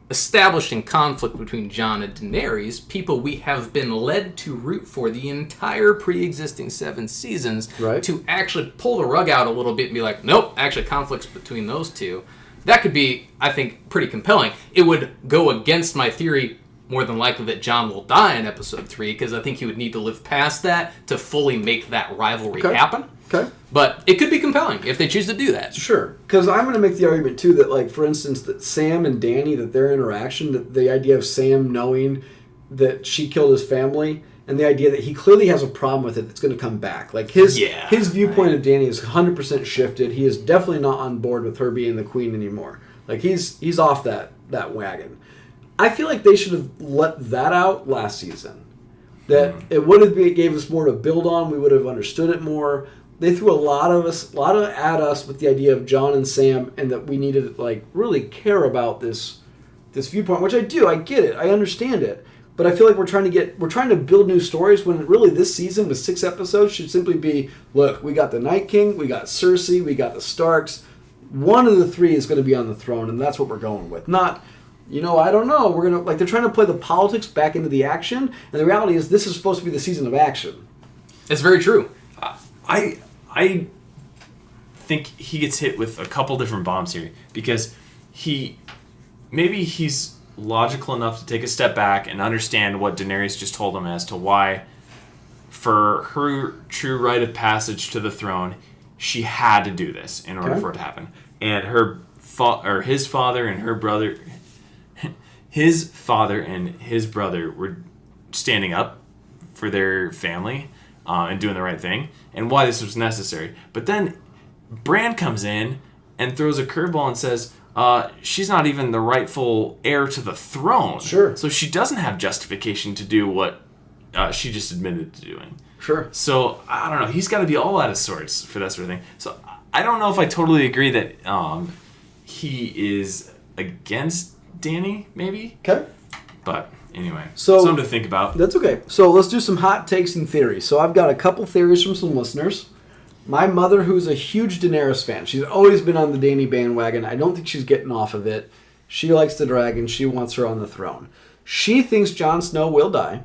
establishing conflict between Jon and Daenerys, people we have been led to root for the entire pre-existing 7 seasons, Right. to actually pull the rug out a little bit and be like, nope, actually conflicts between those two. That could be, I think, pretty compelling. It would go against my theory more than likely that Jon will die in episode 3, because I think he would need to live past that to fully make that rivalry Okay. happen. Okay. But it could be compelling if they choose to do that. Sure, because I'm going to make the argument too that, like, for instance, that Sam and Dany, that their interaction, that the idea of Sam knowing that she killed his family, and the idea that he clearly has a problem with it that's going to come back. Like, his viewpoint of Dany is 100% shifted. He is definitely not on board with her being the queen anymore. Like, he's off that wagon. I feel like they should have let that out last season. That it would have gave us more to build on. We would have understood it more. they threw a lot at us with the idea of Jon and Sam, and that we needed to like really care about this viewpoint, which I do. I get it. I understand it. But I feel like we're trying to build new stories when really this season with 6 episodes should simply be, look, we got the Night King, we got Cersei, we got the Starks. One of the 3 is going to be on the throne, and that's what we're going with. Not, I don't know. We're gonna they're trying to play the politics back into the action, and the reality is this is supposed to be the season of action. It's very true. I think he gets hit with a couple different bombs here because he's logical enough to take a step back and understand what Daenerys just told him as to why, for her true rite of passage to the throne, she had to do this in order for it to happen. And his father and his brother were standing up for their family and doing the right thing, and why this was necessary. But then Bran comes in and throws a curveball and says, she's not even the rightful heir to the throne. Sure. So she doesn't have justification to do what she just admitted to doing. Sure. So, I don't know. He's got to be all out of sorts for that sort of thing. So, I don't know if I totally agree that he is against Dany, maybe. Okay. But, anyway. So, something to think about. That's okay. So, let's do some hot takes and theories. So, I've got a couple theories from some listeners. My mother, who's a huge Daenerys fan, she's always been on the Dany bandwagon. I don't think she's getting off of it. She likes the dragon. She wants her on the throne. She thinks Jon Snow will die,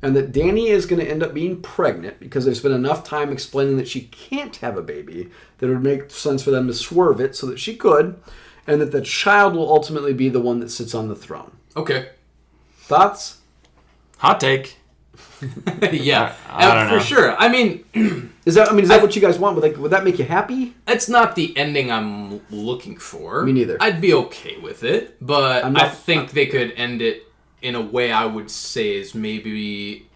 and that Dany is going to end up being pregnant because they've spent enough time explaining that she can't have a baby that it would make sense for them to swerve it so that she could, and that the child will ultimately be the one that sits on the throne. Okay. Thoughts? Hot take. Yeah, I don't know. for sure. I mean, is that what you guys want? Would that make you happy? it's not the ending I'm looking for. Me neither. I'd be okay with it, but I'm not- I think they could end it in a way I would say is maybe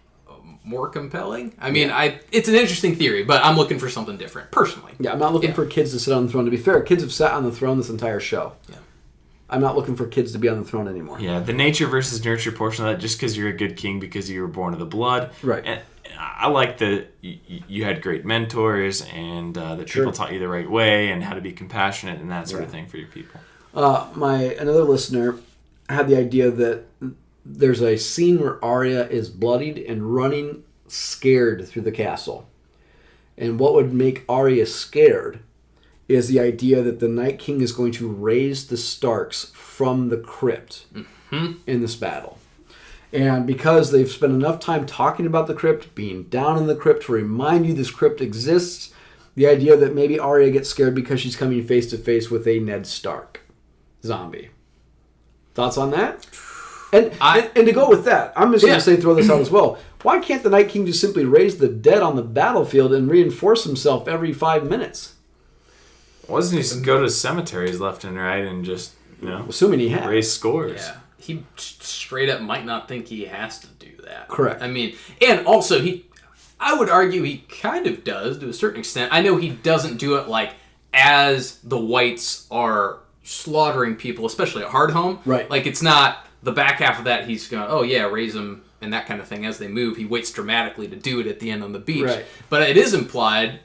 more compelling. I mean, it's an interesting theory, but I'm looking for something different, personally. Yeah, I'm not looking for kids to sit on the throne. To be fair, kids have sat on the throne this entire show. Yeah. I'm not looking for kids to be on the throne anymore. Yeah, the nature versus nurture portion of that, just because you're a good king because you were born of the blood. Right. And I like that you had great mentors and that people taught you the right way and how to be compassionate and that sort of thing for your people. Another listener had the idea that there's a scene where Arya is bloodied and running scared through the castle. And what would make Arya scared is the idea that the Night King is going to raise the Starks from the crypt in this battle. And because they've spent enough time talking about the crypt, being down in the crypt to remind you this crypt exists, the idea that maybe Arya gets scared because she's coming face to face with a Ned Stark zombie. Thoughts on that? And to go with that, I'm just going to throw this out as well. Why can't the Night King just simply raise the dead on the battlefield and reinforce himself every 5 minutes? Wasn't he just go to cemeteries left and right and just, Assuming he has. raise scores? Yeah. He straight up might not think he has to do that. Correct. I mean, and also I would argue he kind of does to a certain extent. I know he doesn't do it like as the whites are slaughtering people, especially at Hardhome. Right. Like it's not the back half of that he's going, oh yeah, raise them and that kind of thing as they move. He waits dramatically to do it at the end on the beach. Right. But it is implied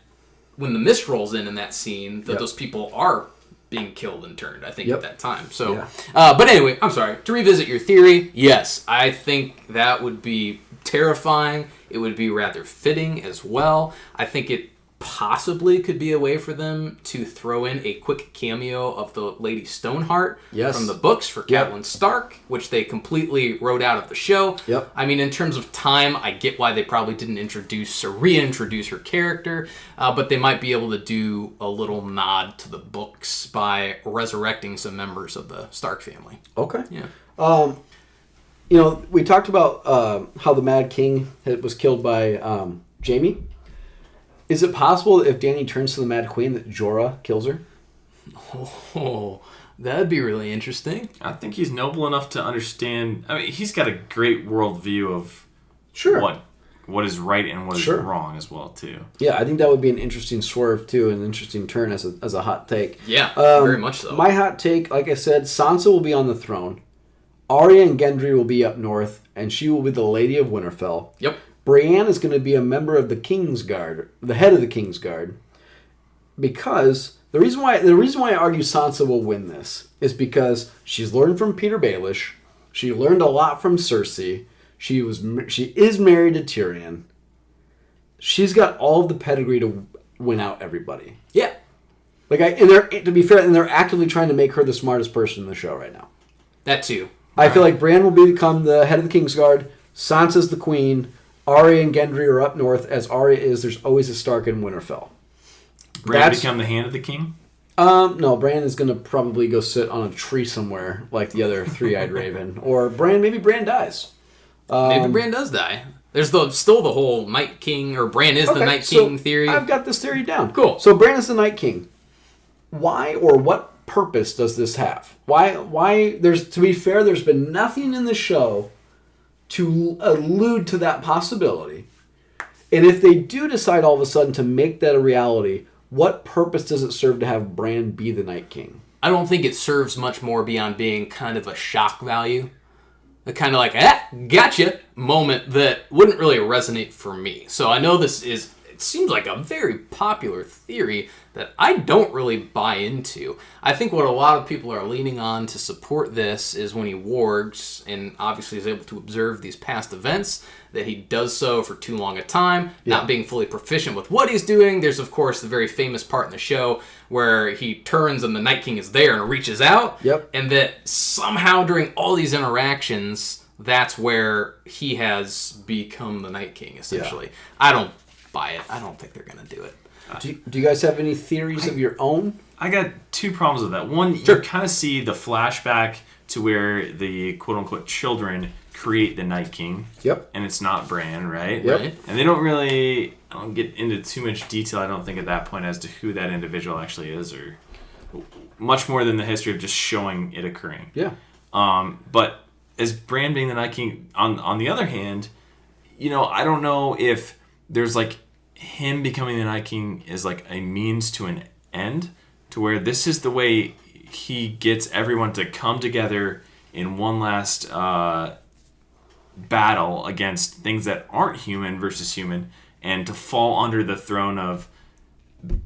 when the mist rolls in that scene that those people are being killed and turned, I think, at that time. So, but anyway, I'm sorry. To revisit your theory, yes, I think that would be terrifying. It would be rather fitting as well. I think it possibly could be a way for them to throw in a quick cameo of the Lady Stoneheart from the books for Catelyn Stark, which they completely wrote out of the show. Yep. I mean, in terms of time, I get why they probably didn't introduce or reintroduce her character, but they might be able to do a little nod to the books by resurrecting some members of the Stark family. Okay. Yeah. We talked about how the Mad King was killed by Jaime. Is it possible that if Dany turns to the Mad Queen that Jorah kills her? Oh, that'd be really interesting. I think he's noble enough to understand. I mean, he's got a great worldview of what is right and what is wrong as well, too. Yeah, I think that would be an interesting swerve, too, an interesting turn as a hot take. Yeah, very much so. My hot take, like I said, Sansa will be on the throne. Arya and Gendry will be up north, and she will be the Lady of Winterfell. Yep. Brienne is going to be a member of the King's Guard, the head of the King's Guard. because the reason why I argue Sansa will win this is because she's learned from Peter Baelish. She learned a lot from Cersei. She is married to Tyrion. She's got all of the pedigree to win out everybody. Yeah. To be fair, and they're actively trying to make her the smartest person in the show right now. That too. I feel like Bran will become the head of the Kingsguard. Sansa's the queen. Arya and Gendry are up north. As Arya is, there's always a Stark in Winterfell. Bran become the hand of the king? No, Bran is going to probably go sit on a tree somewhere like the other three-eyed raven. Or maybe Bran dies. Maybe Bran does die. There's still the whole Night King, or Bran is the Night King theory. I've got this theory down. Cool. So Bran is the Night King. Why or what purpose does this have? Why to be fair, there's been nothing in the show to allude to that possibility. And if they do decide all of a sudden to make that a reality, what purpose does it serve to have Bran be the Night King? I don't think it serves much more beyond being kind of a shock value. A kind of like, gotcha moment that wouldn't really resonate for me. So I know it seems like a very popular theory that I don't really buy into. I think what a lot of people are leaning on to support this is when he wargs and obviously is able to observe these past events, that he does so for too long a time, not being fully proficient with what he's doing. There's, of course, the very famous part in the show where he turns and the Night King is there and reaches out. Yep. And that somehow during all these interactions, that's where he has become the Night King, essentially. Yeah. I don't buy it. I don't think they're going to do it. Do you guys have any theories of your own? I got two problems with that. One, you kind of see the flashback to where the quote-unquote children create the Night King. Yep. And it's not Bran, right? Yep. Right? And they don't get into too much detail, I don't think, at that point as to who that individual actually is, or much more than the history of just showing it occurring. Yeah. But as Bran being the Night King, on the other hand, I don't know if there's him becoming the Night King is a means to an end, to where this is the way he gets everyone to come together in one last battle against things that aren't human versus human, and to fall under the throne of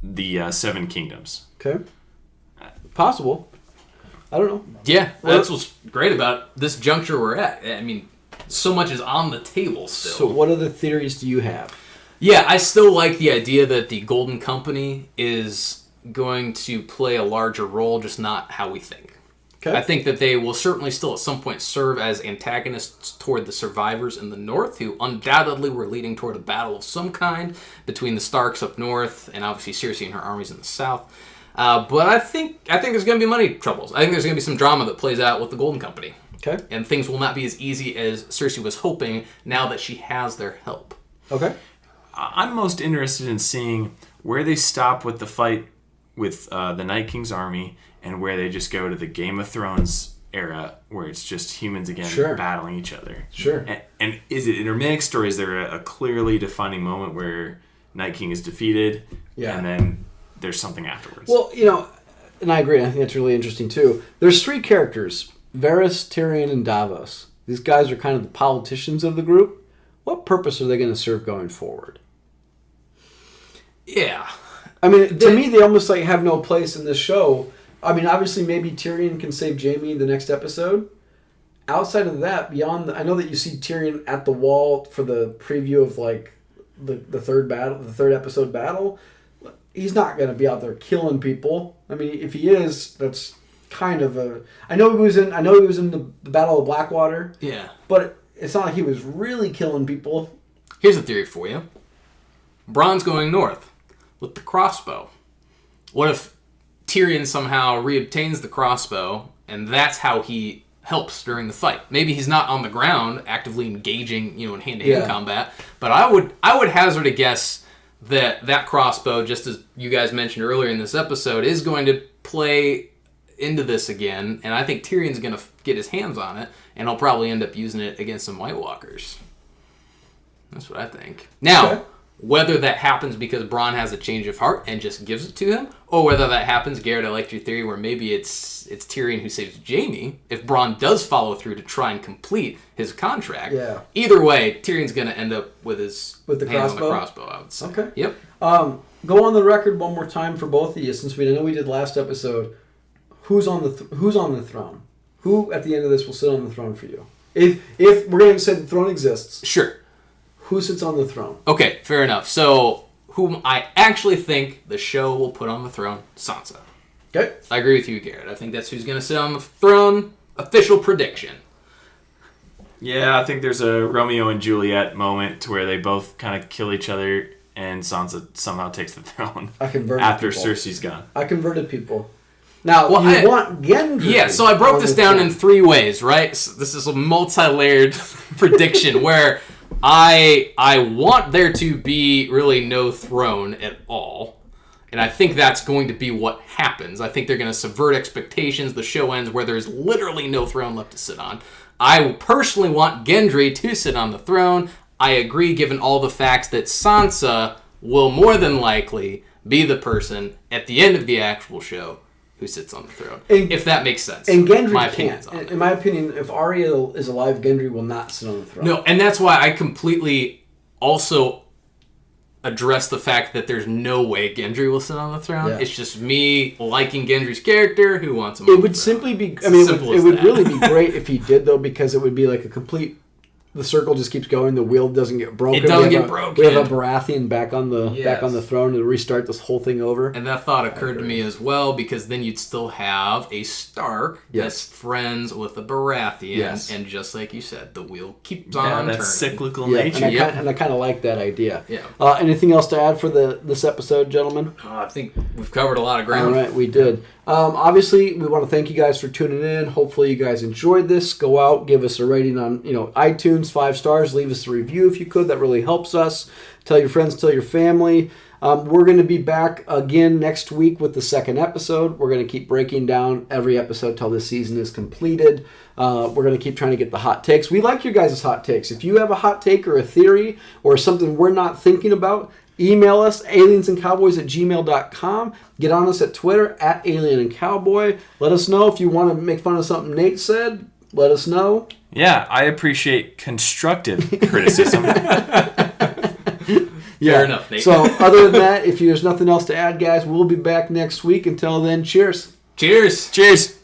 the Seven Kingdoms. Okay. Possible. I don't know. Yeah, that's what's great about this juncture we're at. I mean, so much is on the table still. So what other theories do you have? Yeah, I still like the idea that the Golden Company is going to play a larger role, just not how we think. Okay. I think that they will certainly still at some point serve as antagonists toward the survivors in the north, who undoubtedly were leading toward a battle of some kind between the Starks up north and obviously Cersei and her armies in the south. But I think there's going to be money troubles. I think there's going to be some drama that plays out with the Golden Company. Okay. And things will not be as easy as Cersei was hoping now that she has their help. Okay. I'm most interested in seeing where they stop with the fight with the Night King's army, and where they just go to the Game of Thrones era, where it's just humans again battling each other. Sure. And is it intermixed, or is there a clearly defining moment where Night King is defeated, and then there's something afterwards? Well, and I agree. I think that's really interesting too. There's three characters: Varys, Tyrion, and Davos. These guys are kind of the politicians of the group. What purpose are they going to serve going forward? Yeah. I mean, to me, they almost have no place in this show. I mean, obviously, maybe Tyrion can save Jaime the next episode. Outside of that, I know that you see Tyrion at the wall for the preview of the third episode battle. He's not going to be out there killing people. I mean, if he is, that's kind of a. I know he was in the Battle of Blackwater. Yeah. But it's not like he was really killing people. Here's a theory for you. Bronn's going north with the crossbow. What if Tyrion somehow reobtains the crossbow, and that's how he helps during the fight? Maybe he's not on the ground actively engaging, in hand-to-hand combat, but I would hazard a guess that crossbow, just as you guys mentioned earlier in this episode, is going to play into this again, and I think Tyrion's going to get his hands on it, and he'll probably end up using it against some White Walkers. That's what I think. Now, Whether that happens because Bronn has a change of heart and just gives it to him, or whether that happens, Garrett, I liked your theory where maybe it's Tyrion who saves Jaime if Bronn does follow through to try and complete his contract. Yeah. Either way, Tyrion's going to end up with the hand on the crossbow? crossbow, I would say. Okay. Yep. Go on the record one more time for both of you, since we know we did last episode. Who's on the throne? Who at the end of this will sit on the throne for you? If we're going to say the throne exists, Sure. who sits on the throne? Okay, fair enough. So, whom I actually think the show will put on the throne, Sansa. Okay. I agree with you, Garrett. I think that's who's going to sit on the throne. Official prediction. Yeah, I think there's a Romeo and Juliet moment to where they both kind of kill each other, and Sansa somehow takes the throne I converted after people. Cersei's gone. I converted people. Now, Well, you want Gendry. Yeah, so I broke on this the down throne. in 3 ways, right? So this is a multi-layered prediction where I want there to be really no throne at all. And I think that's going to be what happens. I think they're going to subvert expectations. The show ends where there's literally no throne left to sit on. I personally want Gendry to sit on the throne. I agree, given all the facts, that Sansa will more than likely be the person at the end of the actual show who sits on the throne. If that makes sense. And Gendry my can't. opinion's on it. In my opinion, if Arya is alive, Gendry will not sit on the throne. No, and that's why I completely also address the fact that there's no way Gendry will sit on the throne. Yeah. It's just me liking Gendry's character, who wants him It on would the throne. simply be. I mean, Simple it as would that. really be great if he did, though, because it would be like a complete. The circle just keeps going. The wheel doesn't get broken. It doesn't We have get We have a broken. Baratheon back on the throne to restart this whole thing over. And that thought occurred to me as well, because then you'd still have a Stark that's friends with a Baratheon, Yes. and just like you said, the wheel keeps Yeah, on that's turning. cyclical Yeah, nature. and I kind of like that idea. Yeah. Anything else to add for this episode, gentlemen? I think we've covered a lot of All ground. right, we did. Obviously, we want to thank you guys for tuning in. Hopefully, you guys enjoyed this. Go out, give us a rating on iTunes, 5 stars. Leave us a review if you could. That really helps us. Tell your friends, tell your family. We're going to be back again next week with the second episode. We're going to keep breaking down every episode till this season is completed. We're going to keep trying to get the hot takes. We like your guys' hot takes. If you have a hot take or a theory or something we're not thinking about, email us, aliensandcowboys@gmail.com. Get on us at Twitter, @alienandcowboy. Let us know if you want to make fun of something Nate said. Let us know. Yeah, I appreciate constructive criticism. Fair enough, Nate. So other than that, if there's nothing else to add, guys, we'll be back next week. Until then, cheers. Cheers! Cheers!